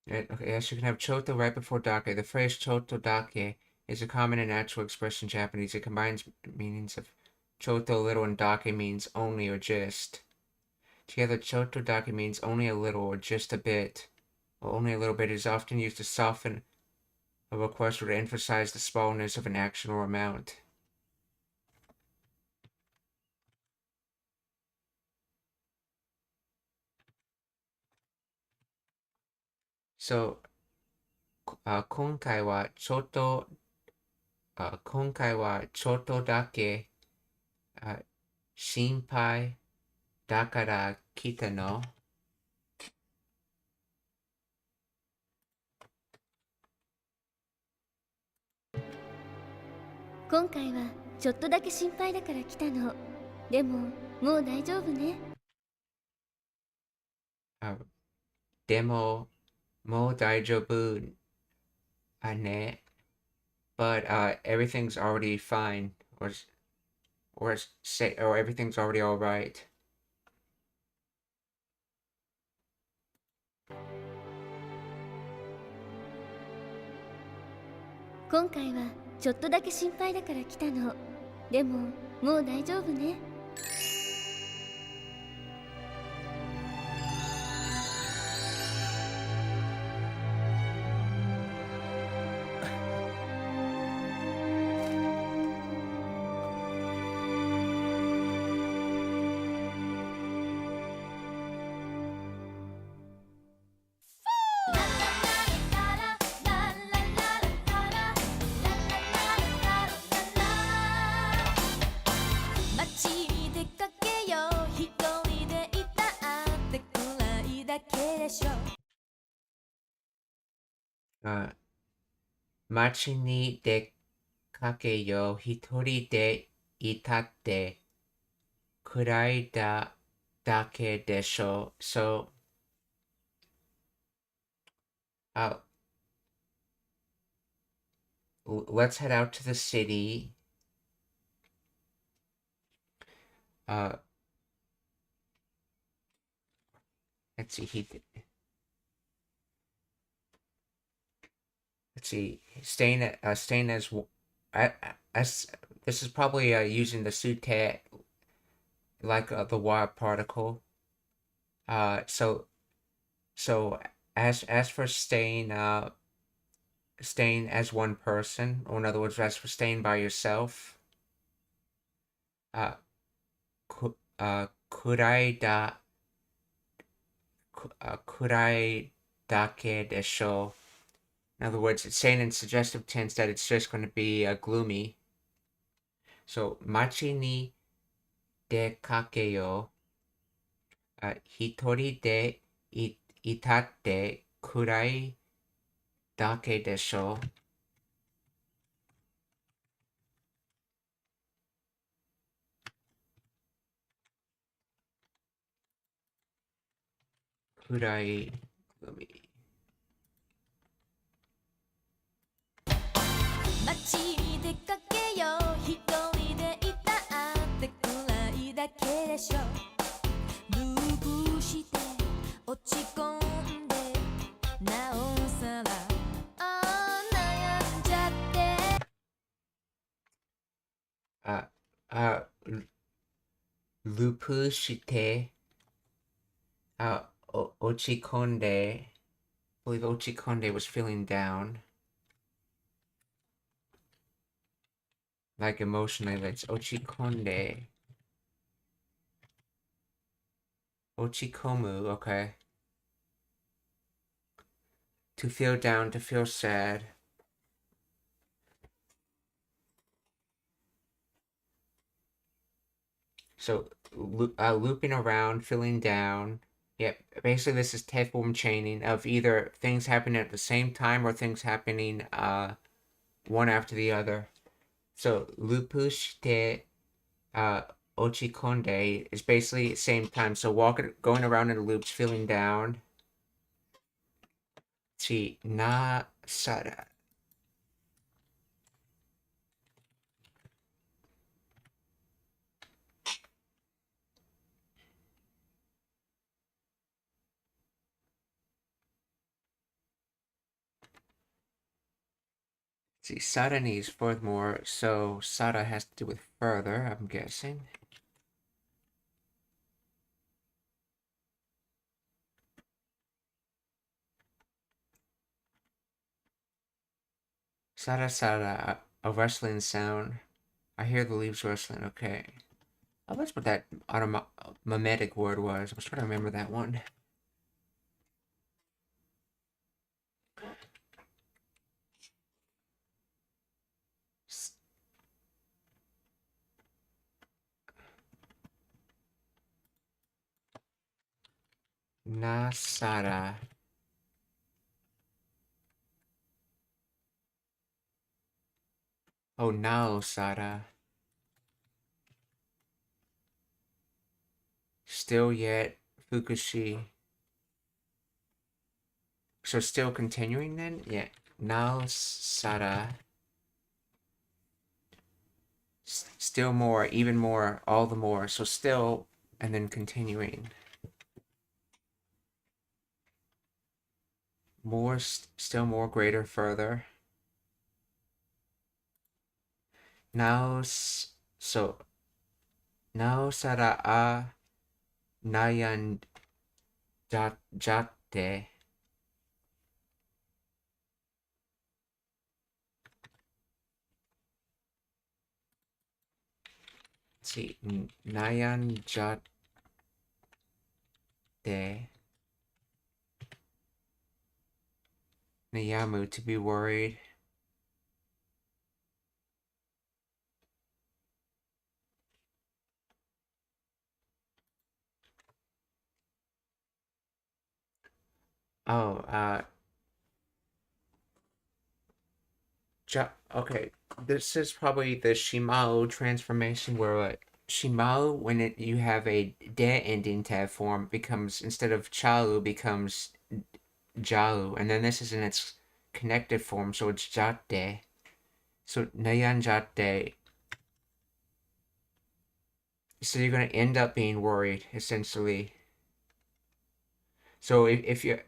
Okay, yes, you can have choto right before dake. The phrase choto dake is a common and natural expression in Japanese. It combines meanings of choto little and dake means only or just. Together, choto dake means only a little or just a bit. Or only a little bit is often used to soften a request or to emphasize the smallness of an action or amount. So, 今回はちょっとだけ心配だから来たの。今回はちょっとだけ心配だから来たの。でももう大丈夫ね。でももう大丈夫ね。But everything's already fine, or everything's already all right. 今回はちょっとだけ心配だから来たの。でももう大丈夫ね。街に出かけよ一人でいたって暗いだけでしょ。So, let's head out to the city. Let's see. Staying as this is probably using the sute like the wire particle. So as for staying as one person, or in other words, as for staying by yourself, kurai dake desho. In other words, it's saying in suggestive tense that it's just going to be gloomy. So, machi ni dekakeyo. Hitori de itatte kurai dake desho. Kurai gloomy. 街に出かけよう一人でいたってくらいだけでしょループして落ち込んでなおさら悩んじゃって Lupu shite. Ochikonde. I believe Ochikonde was feeling down. Like emotionally, that's Ochikonde. Ochikomu, okay. To feel down, to feel sad. So, looping around, feeling down. Yeah, basically this is typeform chaining of either things happening at the same time or things happening one after the other. So, lupu shite ochikonde is basically same time. So going around in loops, feeling down. Chi na sara. See, Sada needs furthermore, so Sada has to do with further, I'm guessing. Sada Sada, a rustling sound. I hear the leaves rustling, okay. Oh, that's what that automatic word was. I was trying to remember that one. Nasara. Oh, now Sada. Still yet, Fukushi. So still continuing then? Yeah. Now Sada. Still more, even more, all the more. So still, and then continuing. More, still more, greater, further. Now, so, now Sada a nayan jatte. See, nayan jatte. Nayamu, to be worried. Oh, okay. This is probably the Shimao transformation where Shimao, when you have a de ending tab form, becomes, instead of Chalu, becomes Jalu. And then this is in its connected form, so it's Jatte. So Nayan Jatte. So you're going to end up being worried, essentially. So if you're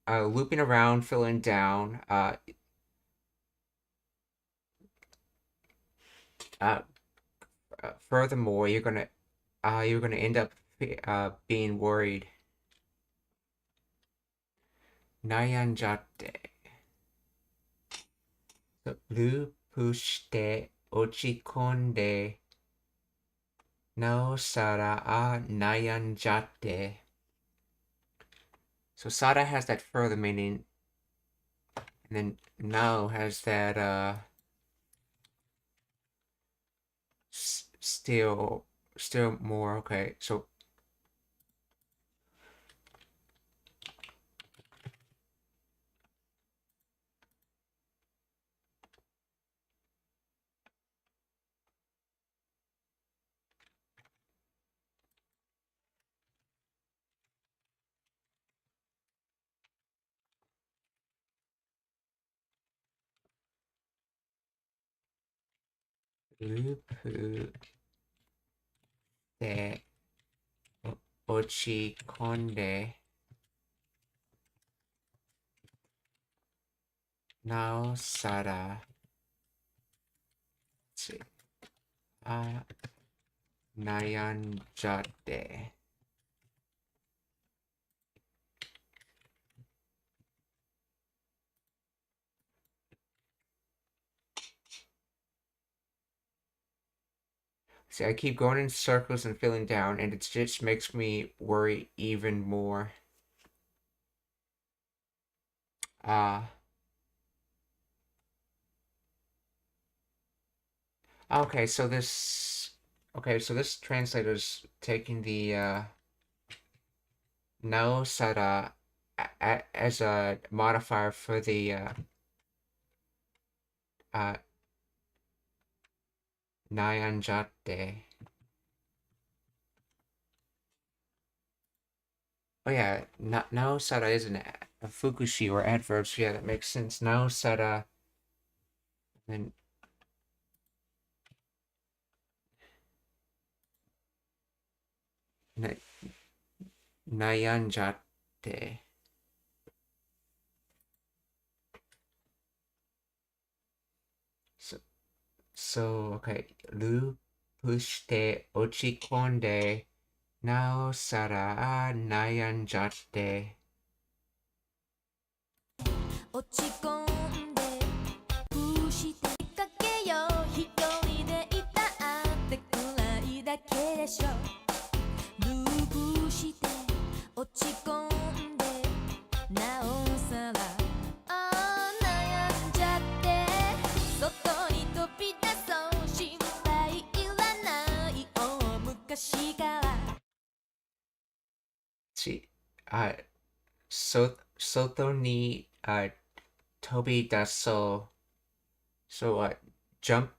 looping around, filling down, furthermore, you're gonna end up being worried. Nayanjatte. So, lupushite ochikonde no sara a nayanjatte. So Sada has that further meaning, and then now has that still more. Okay, so ループで落ち込んで、なおさら、悩んじゃって。See, I keep going in circles and feeling down, and it just makes me worry even more. Okay, so this translator's taking the no sara as a modifier for the nayanjatte. Oh yeah, no sara is a fukushi or adverb, so yeah, that makes sense. No sara, then nayanjatte. So okay, ループして落ち込んで、なおさら悩んじゃって。落ち込んでふしてかけよう一人でいたってくらいだけでしょループして落ち込んでなおさら悩んじゃって外に飛び出そう心配いらない大昔から外に飛び出そう。So jump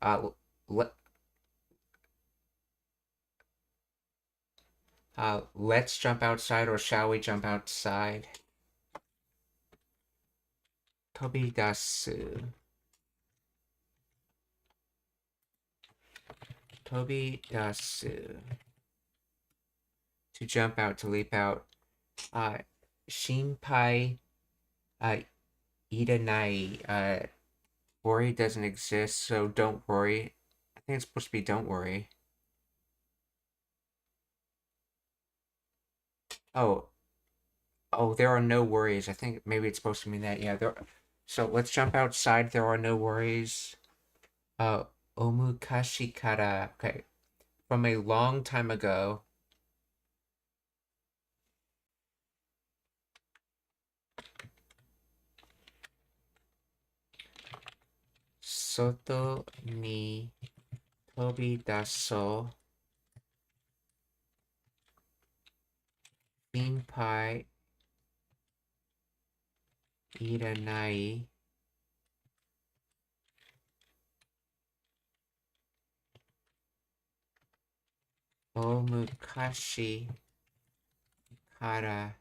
let's jump outside, or shall we jump outside? 飛び出す。飛び出す。To jump out, to leap out. 心配いらない。Worry doesn't exist, so don't worry. I think it's supposed to be don't worry. Oh, there are no worries. I think maybe it's supposed to mean that. Yeah, so let's jump outside. There are no worries. Omukashi kara. Okay. From a long time ago. Soto ni tobidaso. 心配いらない。大昔から。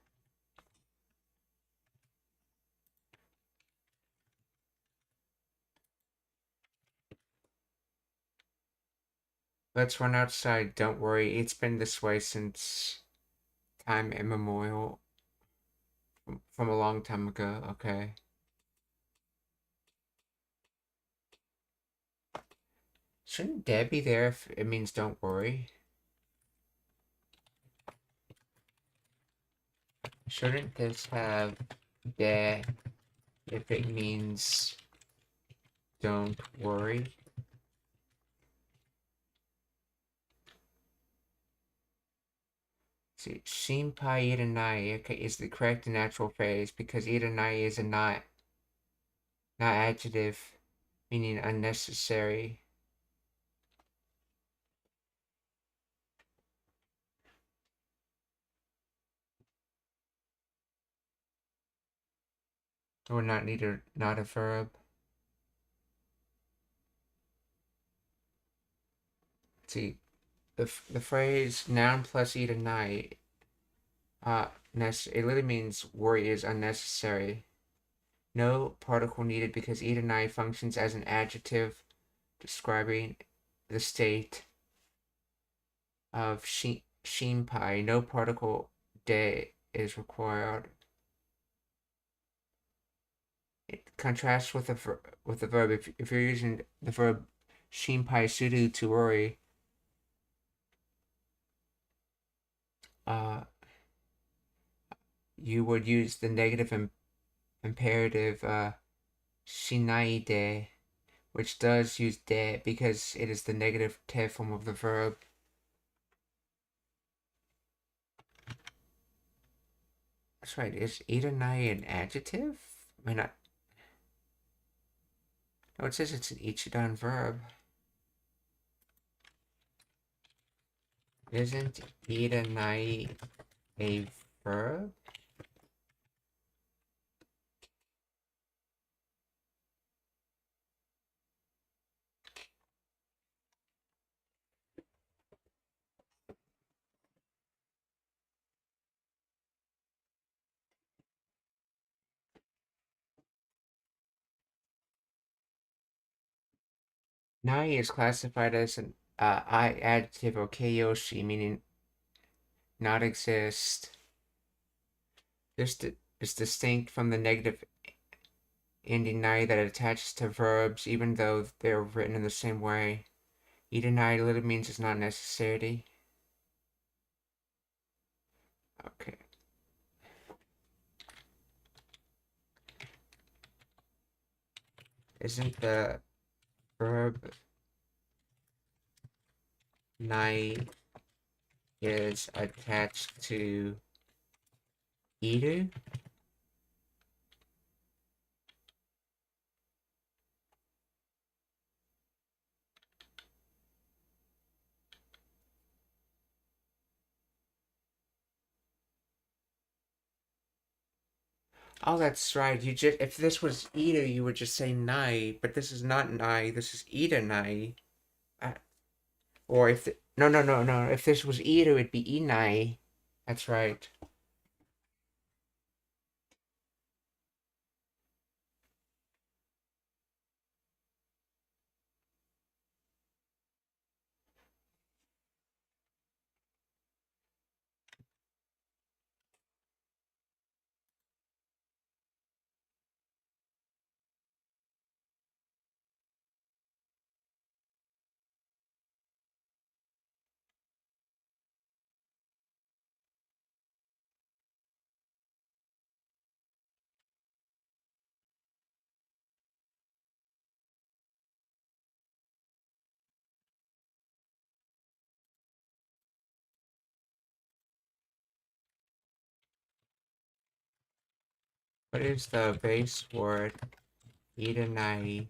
Let's run outside. Don't worry. It's been this way since time immemorial. From a long time ago. Okay. Shouldn't Dad be there if it means don't worry? Shouldn't this have Dad if it means don't worry? See, 心配いらない okay, is the correct natural phrase because いらない is a not adjective, meaning unnecessary. Or not a verb. See, the phrase noun plus eat at night, it literally means worry is unnecessary. No particle needed because eat at night functions as an adjective describing the state of Shinpai. No particle de is required. It contrasts with the verb. If you're using the verb Shinpai suru to worry, you would use the negative imperative shinai de, which does use de because it is the negative te form of the verb. That's right. Is iranai an adjective? I mean, no, it says it's an ichidan verb. Isn't iranai a verb? Nai is classified as an I adjective or keiyoshi, meaning not exist. This is distinct from the negative ending nai that attaches to verbs, even though they're written in the same way. Iranai literally means it's not necessary. Okay. Isn't the verb nai is attached to iru? Oh, that's right. If this was iru, you would just say nai, but this is not nai. This is iranai. Or if no. If this was iru, it'd be inai. That's right. What is the base word iranai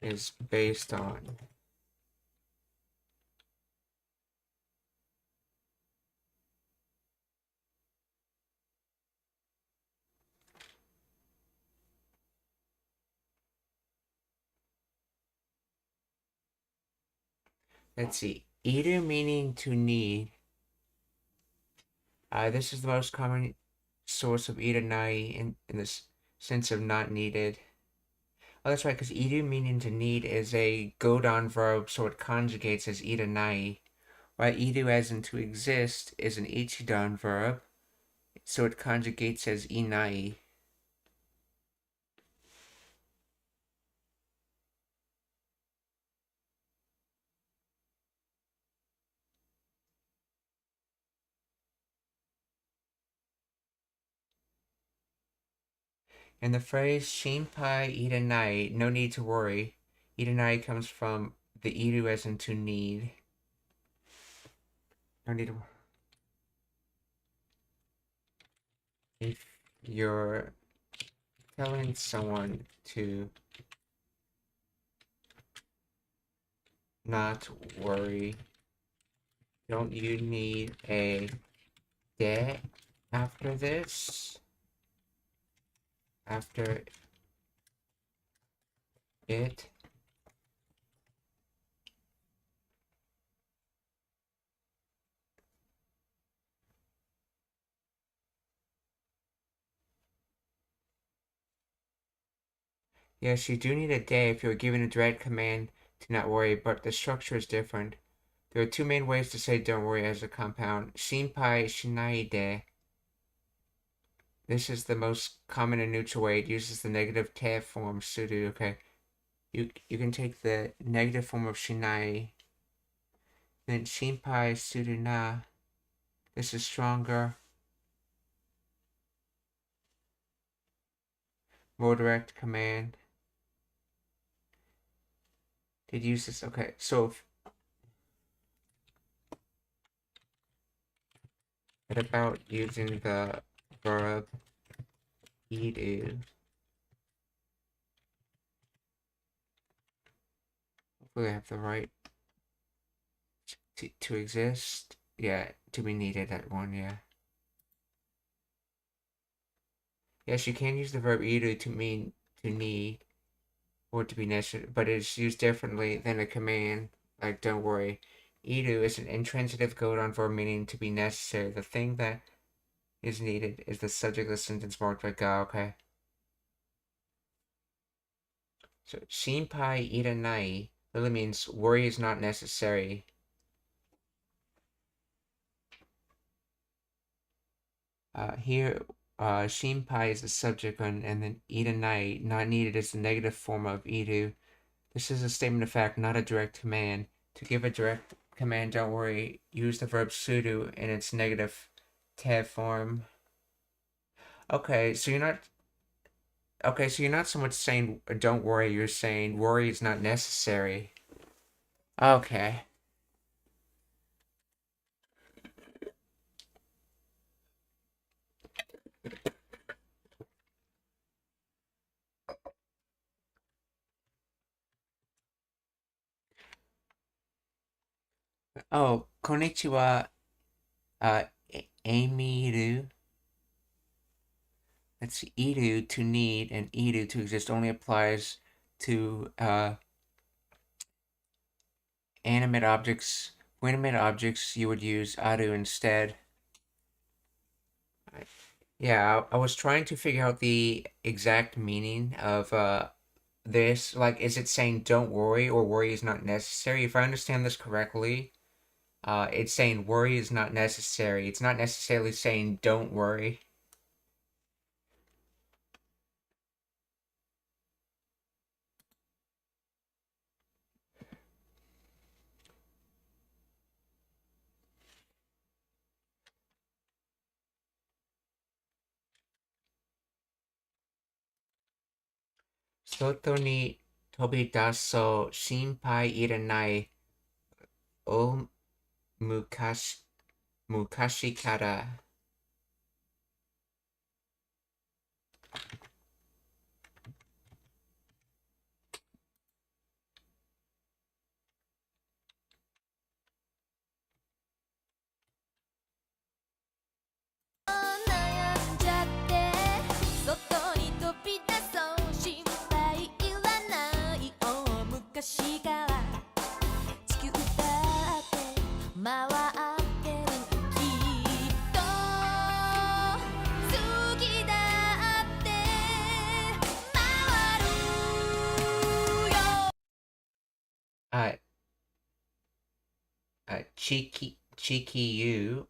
is based on? Let's see. Iru meaning to need. This is the most common source of iranai in the sense of not needed. Oh, that's right, because iru meaning to need is a godon verb, so it conjugates as iranai, while iru as in to exist is an ichidan verb, so it conjugates as inai. And the phrase shinpai iranai, no need to worry, iranai comes from the iru as in to need. No need to. If you're telling someone to not worry, don't you need a de after this? After it? Yes, you do need a de if you're given a direct command to not worry, but the structure is different. There are two main ways to say don't worry as a compound. Shinpai shinai de. This is the most common and neutral way. It uses the negative te form sudo. Okay. You can take the negative form of shinai. Then shinpai sudo na. This is stronger. More direct command. Did use this? Okay, so what about using the verb idu? Hopefully I have the right to exist. Yeah, to be needed at one, yeah. Yes, you can use the verb idu to mean to need or to be necessary, but it's used differently than a command, like don't worry. Idu is an intransitive codon for meaning to be necessary. The thing that is needed is the subject of the sentence marked by ga, okay? So, shinpai iranai really means worry is not necessary. Here, shinpai is the subject, and then iranai, not needed, is the negative form of idu. This is a statement of fact, not a direct command. To give a direct command, don't worry, use the verb sudo in its negative te form. Okay, so you're not so much saying don't worry, you're saying worry is not necessary. Okay. Oh, konnichiwa, Amiru. That's idu to need, and idu to exist only applies to animate objects. For animate objects, you would use aru instead. Yeah, I was trying to figure out the exact meaning of this. Like, is it saying don't worry or worry is not necessary? If I understand this correctly, it's saying worry is not necessary. It's not necessarily saying don't worry. Soto ni tobidaso shinpai iranai o mukashi kara. Chikiyu,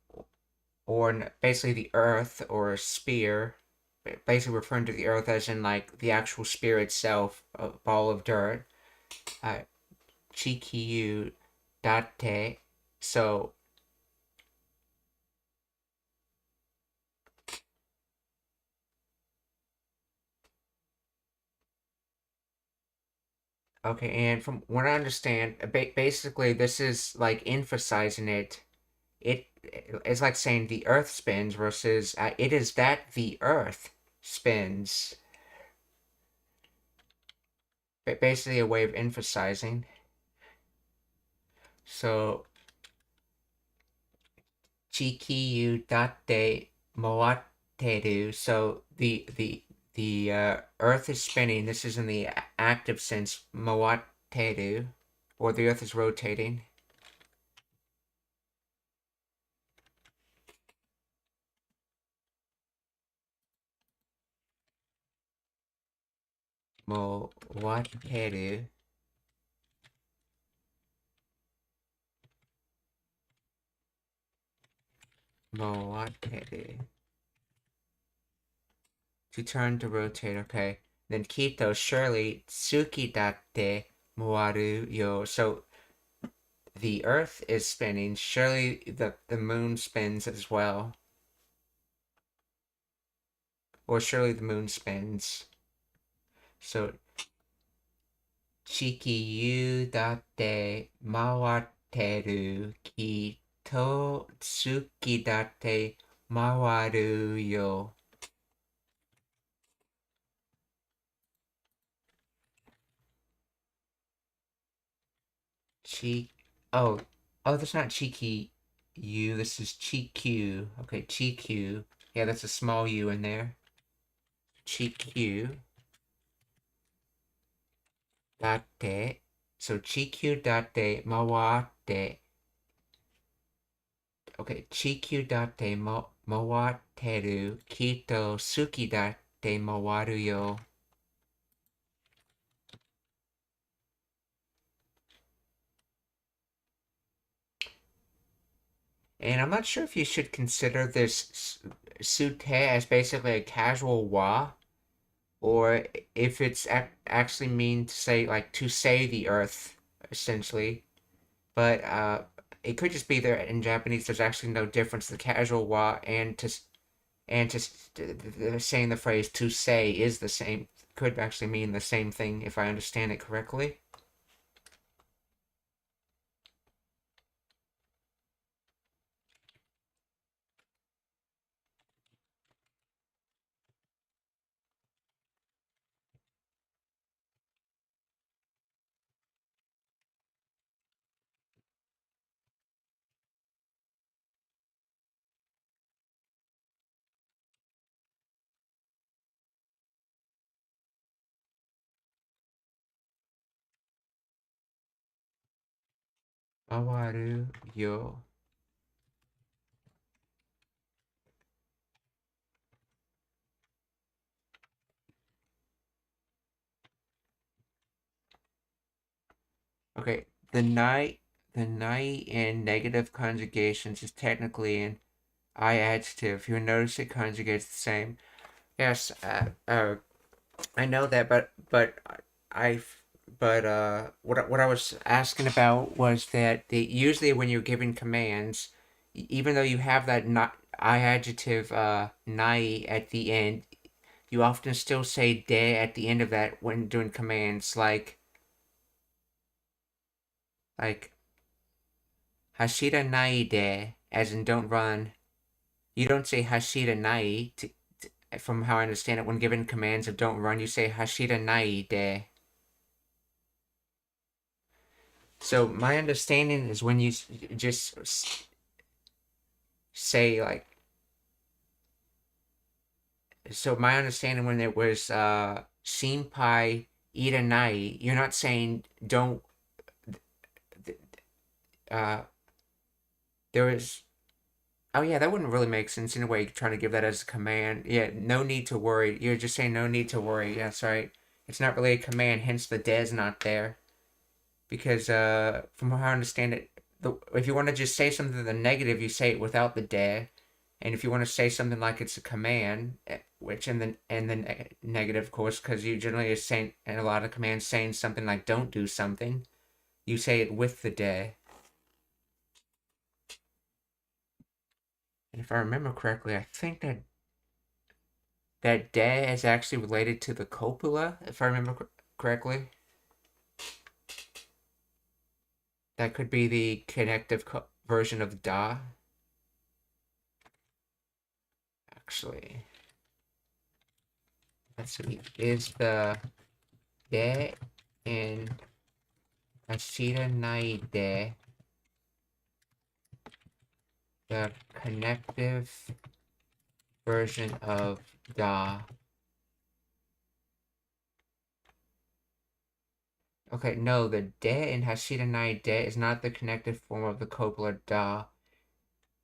or basically the earth or a sphere, basically referring to the earth as in like the actual sphere itself, a ball of dirt. Chikiyu date. So okay, and from what I understand, basically this is like emphasizing it. It's like saying the Earth spins versus it is that the Earth spins. Basically, a way of emphasizing. So, chikiyu date moateru. So the Earth is spinning. This is in the active sense, moateru, or the Earth is rotating. Moateru. Moateru. To turn to rotate, okay. Then Kito, surely, Tsuki datte moaru yo. So the earth is spinning, surely the moon spins as well. Or surely the moon spins. So Chikiyu datte mawateru Kito Tsuki datte mawaru yo. Oh, that's not cheeky U. This is Chikyu. Okay, Chikyu. Yeah, that's a small U in there. Chikyu. Date. So Chikyu date mawate. Okay, Chikyu date mawateru Kito Suki date mawaru yo. And I'm not sure if you should consider this sute as basically a casual wa, or if it's actually mean to say, like, to say the earth, essentially. But it could just be there in Japanese. There's actually no difference. The casual wa and to saying the phrase to say is the same. Could actually mean the same thing if I understand it correctly. Mawaru yo. Okay, the nai in negative conjugations is technically an I adjective. You'll notice it conjugates the same. Yes, I know that, but I what I was asking about was that usually when you're giving commands, even though you have that not I adjective nai at the end, you often still say de at the end of that when doing commands like hashira nai de, as in don't run. You don't say hashira nai from how I understand it when given commands of don't run. You say hashira nai de. So my understanding is when you just say like, so my understanding when it was shinpai iranai, you're not saying don't. There is. Oh yeah, that wouldn't really make sense in a way. Trying to give that as a command. Yeah, no need to worry. You're just saying no need to worry. Yeah, sorry. It's not really a command. Hence the de's not there. Because from how I understand it, if you want to just say something to the negative, you say it without the de. And if you want to say something like it's a command, which in the negative, of course, because you generally are saying in a lot of commands saying something like don't do something, you say it with the de. And if I remember correctly, I think that de is actually related to the copula, if I remember correctly. That could be the connective version of da. Actually, let's see. Is the de in Ashira nai de the connective version of da? Okay, no, the de in Hashira nai de is not the connective form of the copula da.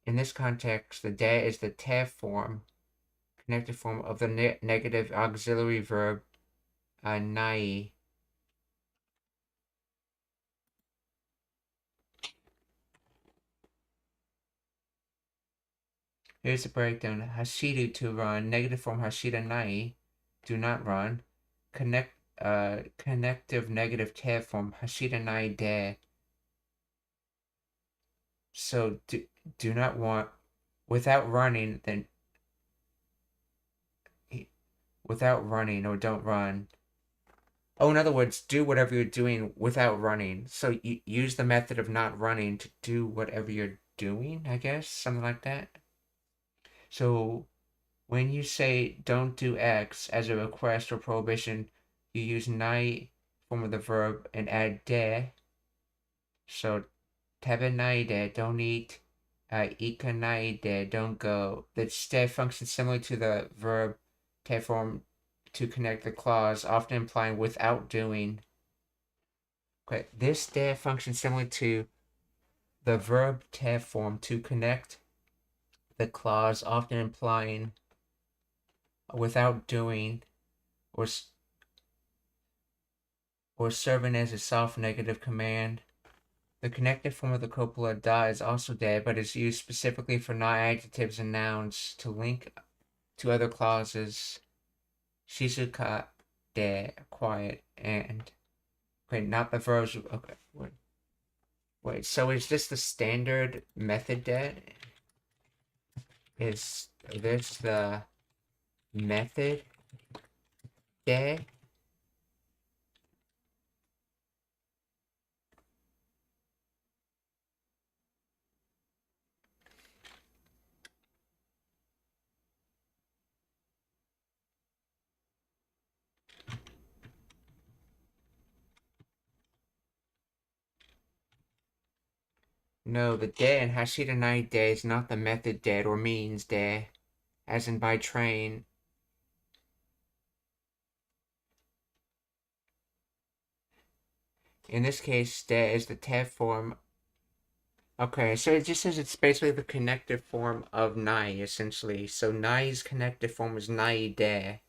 In this context, the de is the te form, connective form of the negative auxiliary verb nai. Here's the breakdown. Hashiru to run. Negative form hashira nai. Do not run. Connective negative te form hashira nai de. So do not want without running, then without running or don't run. Oh, in other words, do whatever you're doing without running. So you use the method of not running to do whatever you're doing, I guess, something like that. So when you say don't do X as a request or prohibition, you use nai form of the verb and add de. So tebe nai de, don't eat. Ika nai de, don't go. The ste functions similar to the verb te form to connect the clause, often implying without doing. Okay, this de functions similar to the verb te form to connect the clause, often implying without doing, or serving as a soft negative command. The connective form of the copula da is also de, but is used specifically for non-adjectives and nouns to link to other clauses. Shizuka de, quiet, and okay, not the verbs. Okay, wait. So is this the standard method de? Is this the method de? No, the de in hashira nai de is not the method de or means de, as in by train. In this case, de is the te form. Okay, so it just says it's basically the connective form of nai, essentially. So nai's connective form is nai de.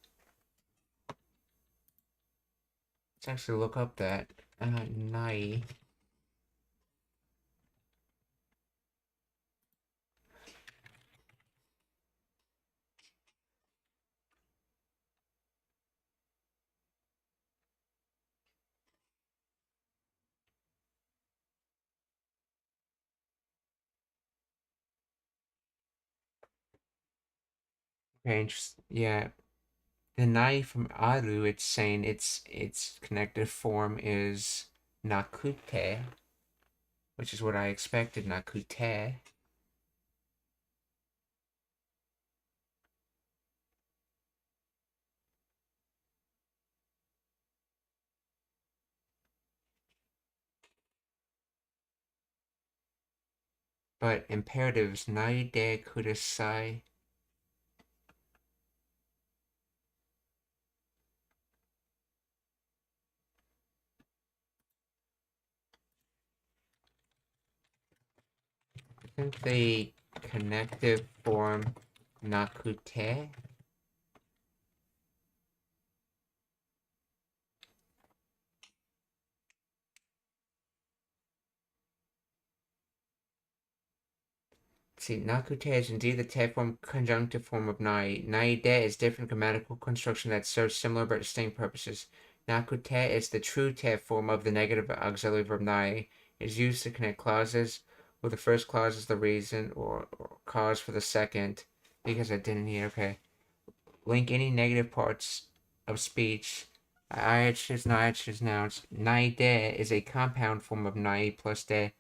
Let's actually look up that. Nai. Okay, yeah. The nai from aru, it's saying its connective form is nakute, which is what I expected, nakute. But imperatives, nai de kudasai. I think the connective form nakute. See, nakute is indeed the te form conjunctive form of nai. Nai de is different grammatical construction that serves similar but distinct purposes. Nakute is the true te form of the negative auxiliary verb nai. It is used to connect clauses, where the first clause is the reason or cause for the second. Because I didn't hear, okay. Link any negative parts of speech. Adjectives, non-adjectives, nouns. Nai de is a compound form of nai plus de.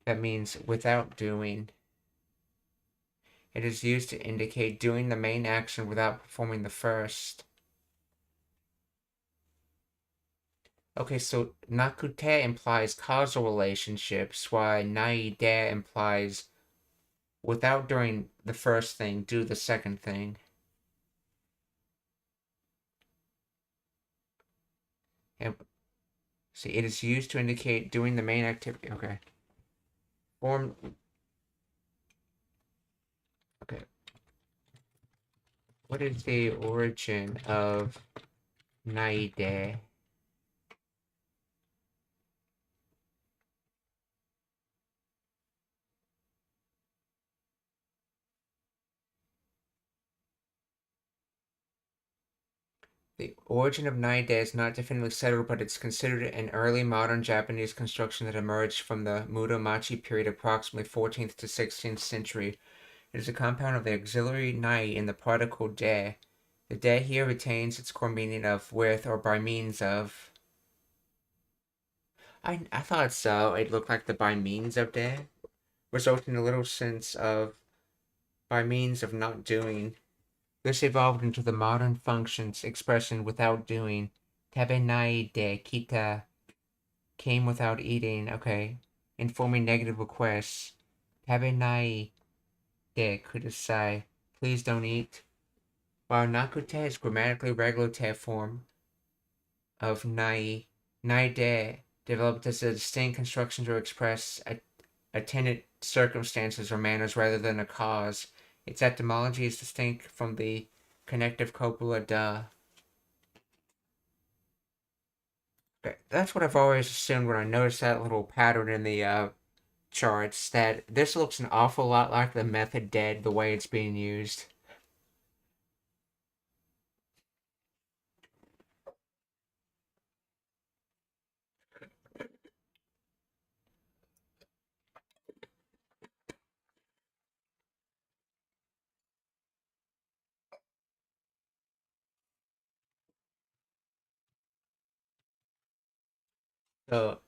That means without doing. It is used to indicate doing the main action without performing the first. Okay, so nakute implies causal relationships, while naide implies without doing the first thing, do the second thing. And see, it is used to indicate doing the main activity. Okay. Form. Okay. What is the origin of naide? The origin of naide is not definitively settled, but it's considered an early modern Japanese construction that emerged from the Muromachi period, approximately 14th to 16th century. It is a compound of the auxiliary nai and the particle de. The de here retains its core meaning of with or by means of. I thought so. It looked like the by means of de, resulting in a little sense of by means of not doing. This evolved into the modern functions expression without doing. Tabenai de kita came without eating. Okay. Informing negative requests. Tabenai de kudasai. Please don't eat. While nakute is grammatically regulative form of nai de developed as a distinct construction to express attendant circumstances or manners rather than a cause. Its etymology is distinct from the connective copula da. Okay, that's what I've always assumed when I noticed that little pattern in the charts, that this looks an awful lot like the method dead, the way it's being used. So,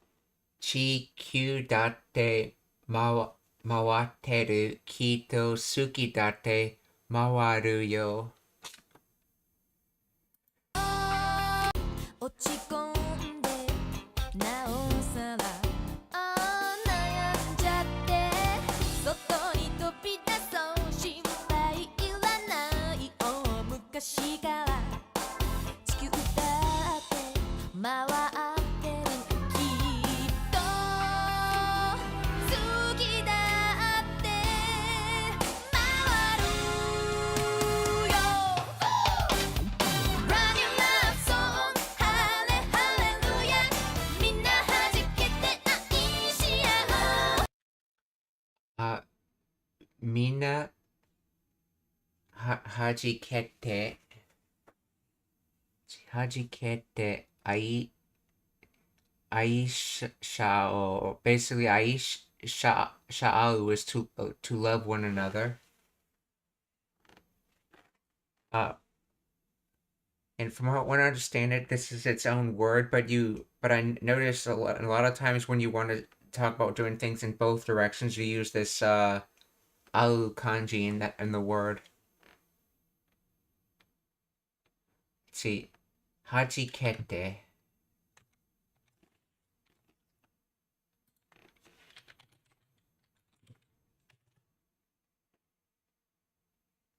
chi datte mawateru kito suki datte mawaru yo. 落ち込んでなおさら悩んじゃって外に飛び出そう心配いらない大昔から地球だって回ってるきっと好きだって回るよ Run your love song ハレハレルヤみんなはじけて愛し合おうみんなはじけて愛shao. Basically, sha'au is to love one another. And from what I understand it, this is its own word. But I noticed a lot of times when you want to talk about doing things in both directions, you use this au kanji in the word. Let's see, hajikete.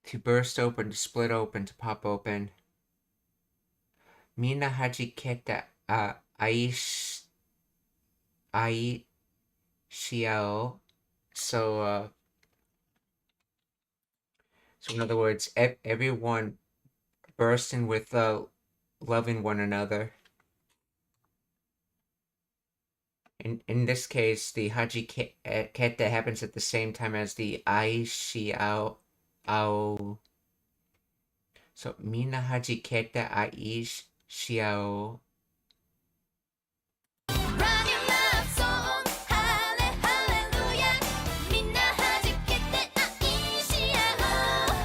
To burst open, to split open, to pop open. Mina hajiketa shiao. So in other words, everyone bursting with loving one another. In this case, the hajiketa happens at the same time as the ai shiao. Ao. So mina hajiketa ai shiao. Run your love song ハレハレルヤみんなはじけて愛し合おう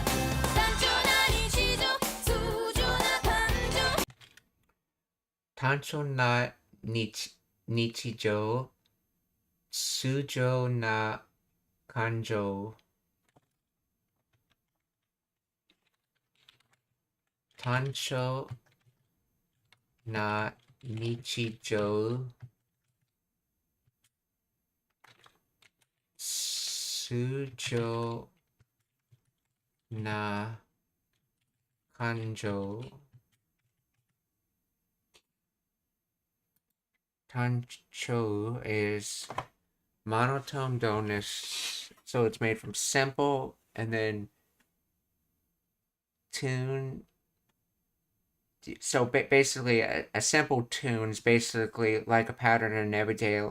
単調な日常通常な感情単調な日常通常な感情単調な日常通常な感情単調 is monotone donus, so it's made from simple and then tune. So basically, a simple tune is basically like a pattern in everyday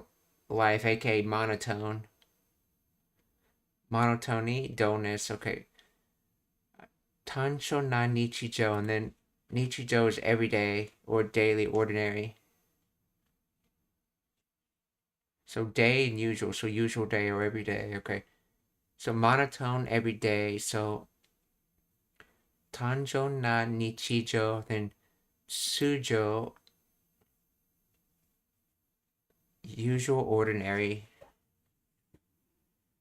life, aka monotone. Monotony, donus, okay. Tancho na nichijo, and then Nichijou is everyday or daily, ordinary. So day and usual, so usual day or everyday, okay. So monotone, everyday, so Tanjo na Nichijou, then Sujo, usual, ordinary,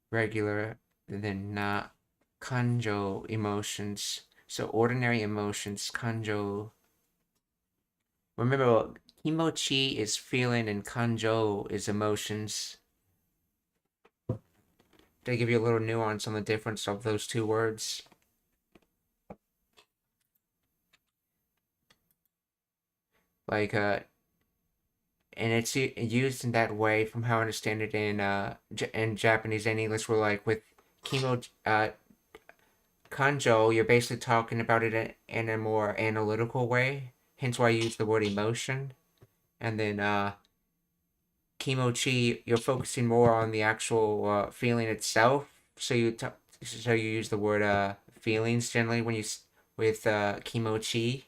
regular, and then na Kanjo, emotions. So ordinary emotions, Kanjo. Remember, Kimochi is feeling and Kanjo is emotions. To give you a little nuance on the difference of those two words. Like, and it's used in that way from how I understand it in Japanese and English, where like with kanjo, you're basically talking about it in a more analytical way, hence why I use the word emotion. And then kimochi, you're focusing more on the actual feeling itself, so you use the word feelings generally when you with kimochi.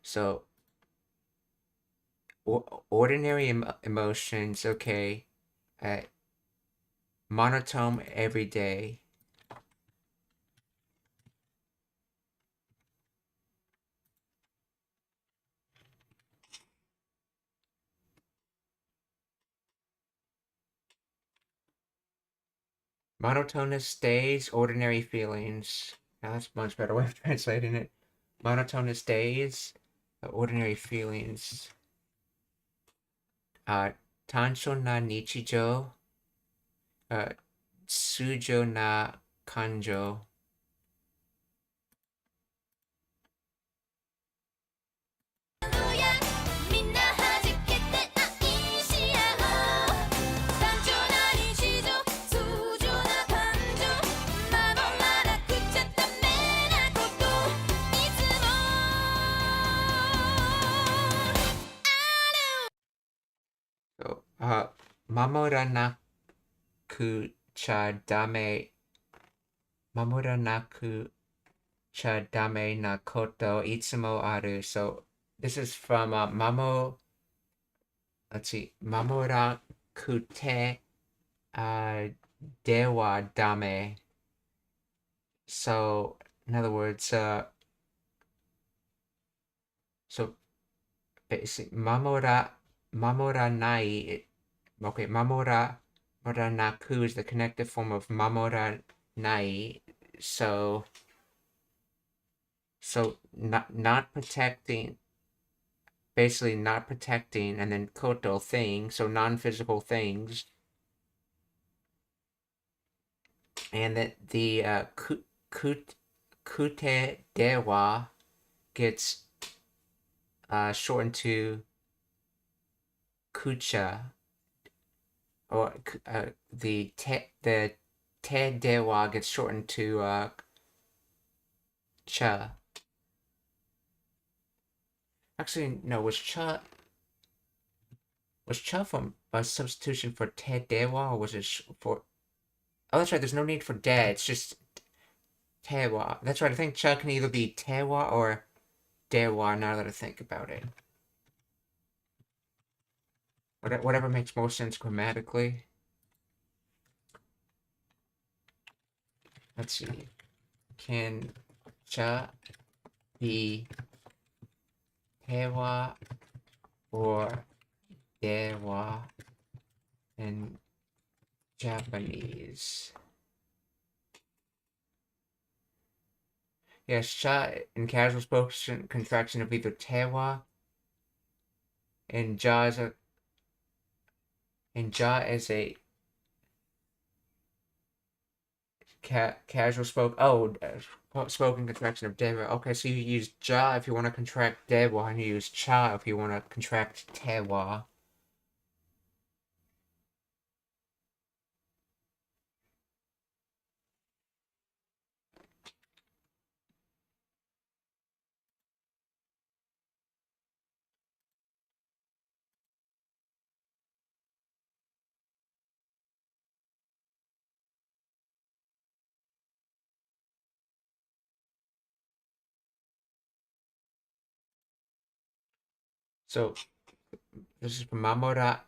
So ordinary emotions, okay. Monotone every day. Monotonous days, ordinary feelings. Now that's a much better way of translating it. Monotonous days, ordinary feelings. Tansho na nichijou, sujo na kanjo. So, mamoranaku cha dame. Mamoranaku cha dame na koto itsumo aru. So, this is from let's see, Mamoraku te dewa dame. So, in other words, so basically, mamoranai, okay, mamoranaku is the connective form of mamoranai. So not protecting, basically not protecting, and then koto, thing, so non-physical things. And that the kute dewa gets shortened to kucha, or the te dewa gets shortened to cha. Actually, no, was cha from a substitution for te dewa, or was it for? Oh, that's right. There's no need for de. It's just tewa. That's right. I think cha can either be tewa or dewa. Now that I think about it. Whatever makes more sense grammatically. Let's see. Can cha be tewa or dewa in Japanese? Yes, cha in casual spoken contraction of either tewa and ja is a casual spoken contraction of dewa. Okay, so you use ja if you want to contract dewa, and you use cha if you want to contract tewa. So this is Mamora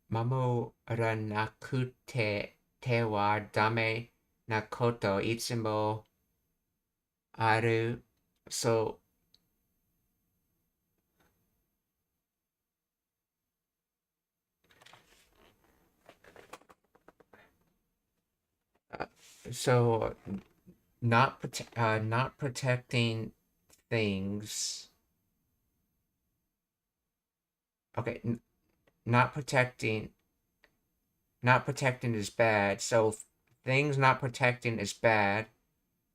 nakute te wa dame na koto itsumo aru. So so not protecting things. Okay, not protecting is bad. So things not protecting is bad,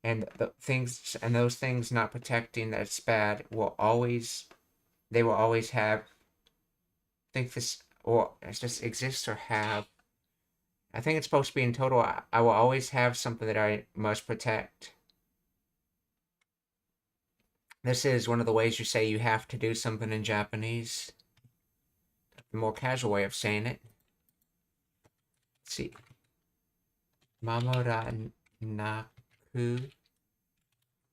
and those things not protecting that's bad will always have. I think this or it's just exist or have. I think it's supposed to be in total. I will always have something that I must protect. This is one of the ways you say you have to do something in Japanese. The more casual way of saying it. Let's see. Mamora naku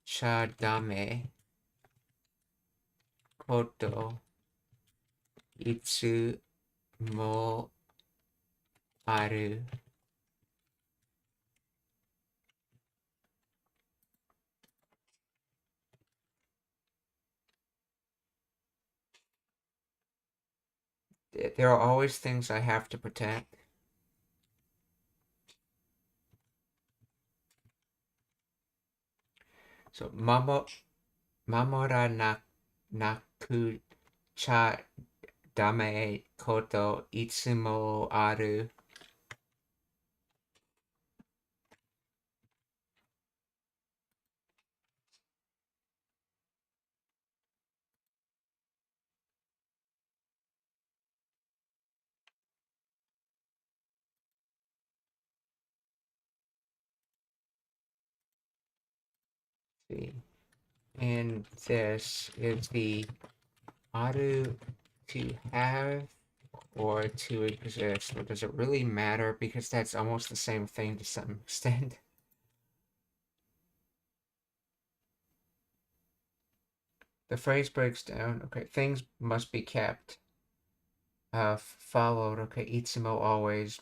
cha dame koto itsu mo aru. There are always things I have to protect. So mamora naku cha dame koto itsumo aru. See. And this is the aru to have or to exist. Or does it really matter? Because that's almost the same thing to some extent. The phrase breaks down. Okay, things must be kept. Followed. Okay, itsumo always.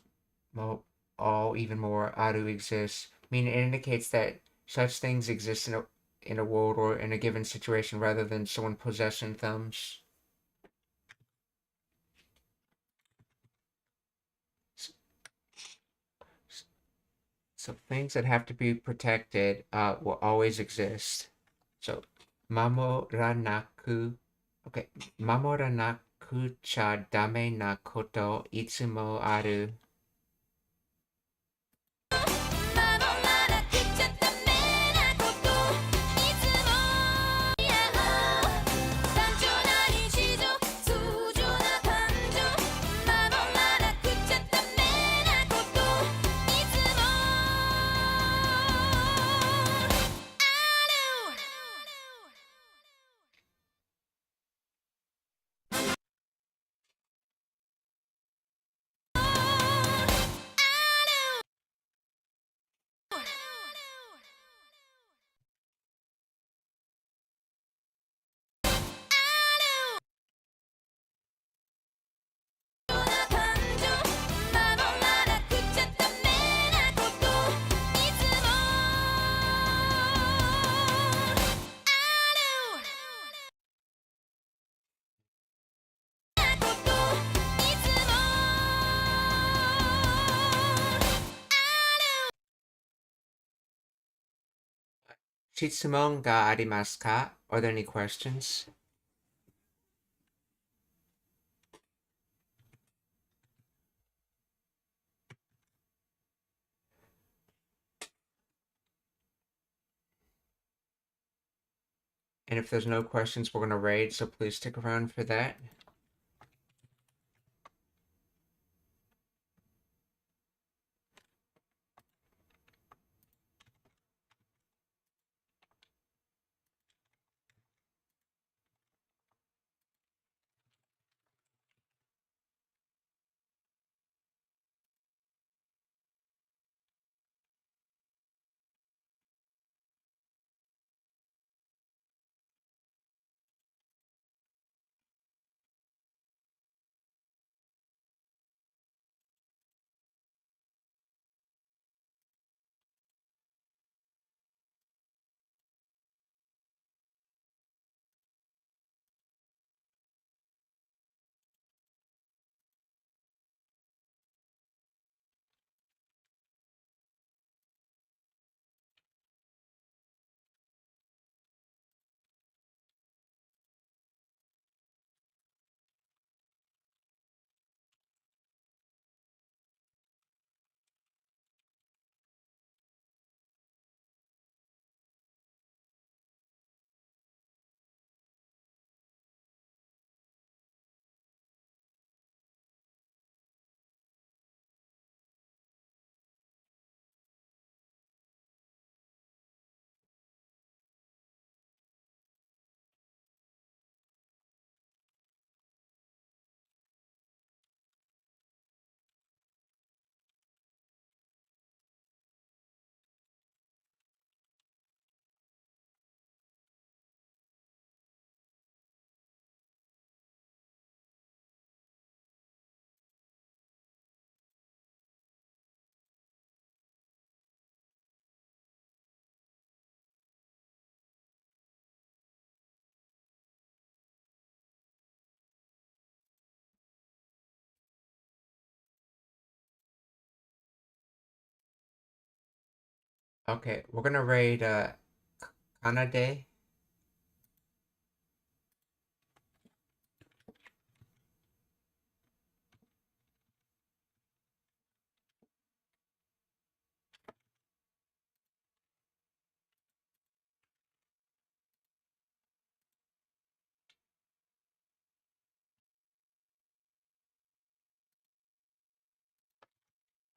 All even more. Aru exists. Meaning it indicates that such things exist in a world or in a given situation rather than someone possessing them. So things that have to be protected will always exist. So mamoranaku. Okay, mamoranaku cha dame na koto itsumo aru. 守らなくちゃダメなこといつもや単調な日常通常な感情守らなくちゃダメなこといつもある Shitsumon ga arimasu ka? Are there any questions? And if there's no questions, we're going to raid, so please stick around for that. Okay, we're gonna raid Kanade.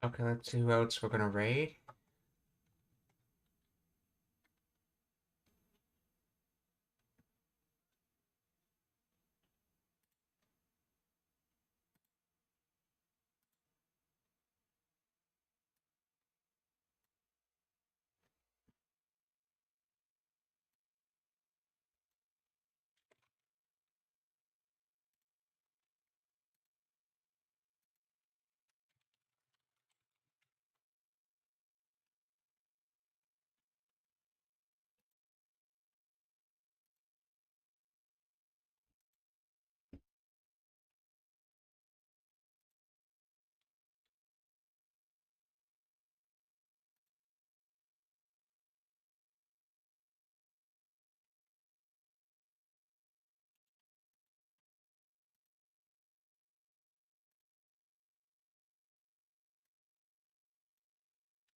Okay, let's see who else we're gonna raid.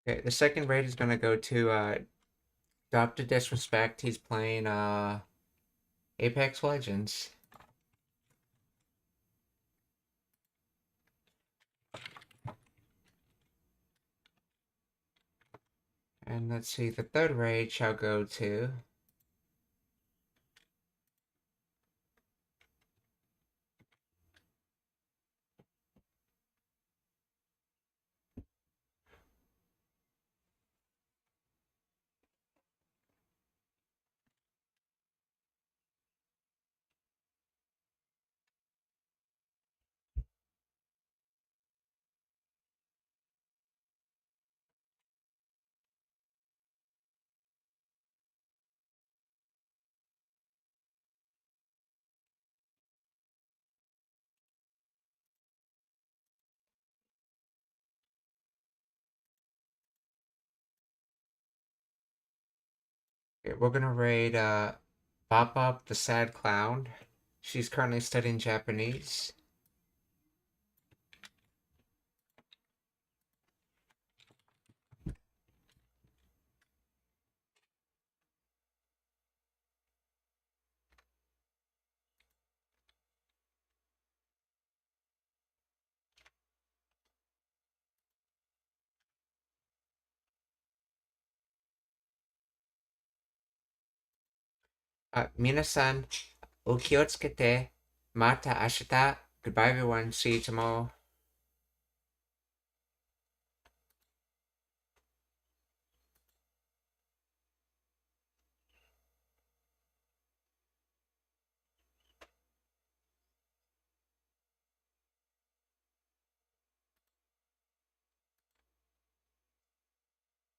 Okay, the second raid is gonna go to Dr. Disrespect. He's playing Apex Legends. And let's see, the third raid shall go to okay, we're gonna raid Bop Up the Sad Clown. She's currently studying Japanese. Minasan, ukiyotsukete. Mata ashita. Goodbye everyone. See you tomorrow.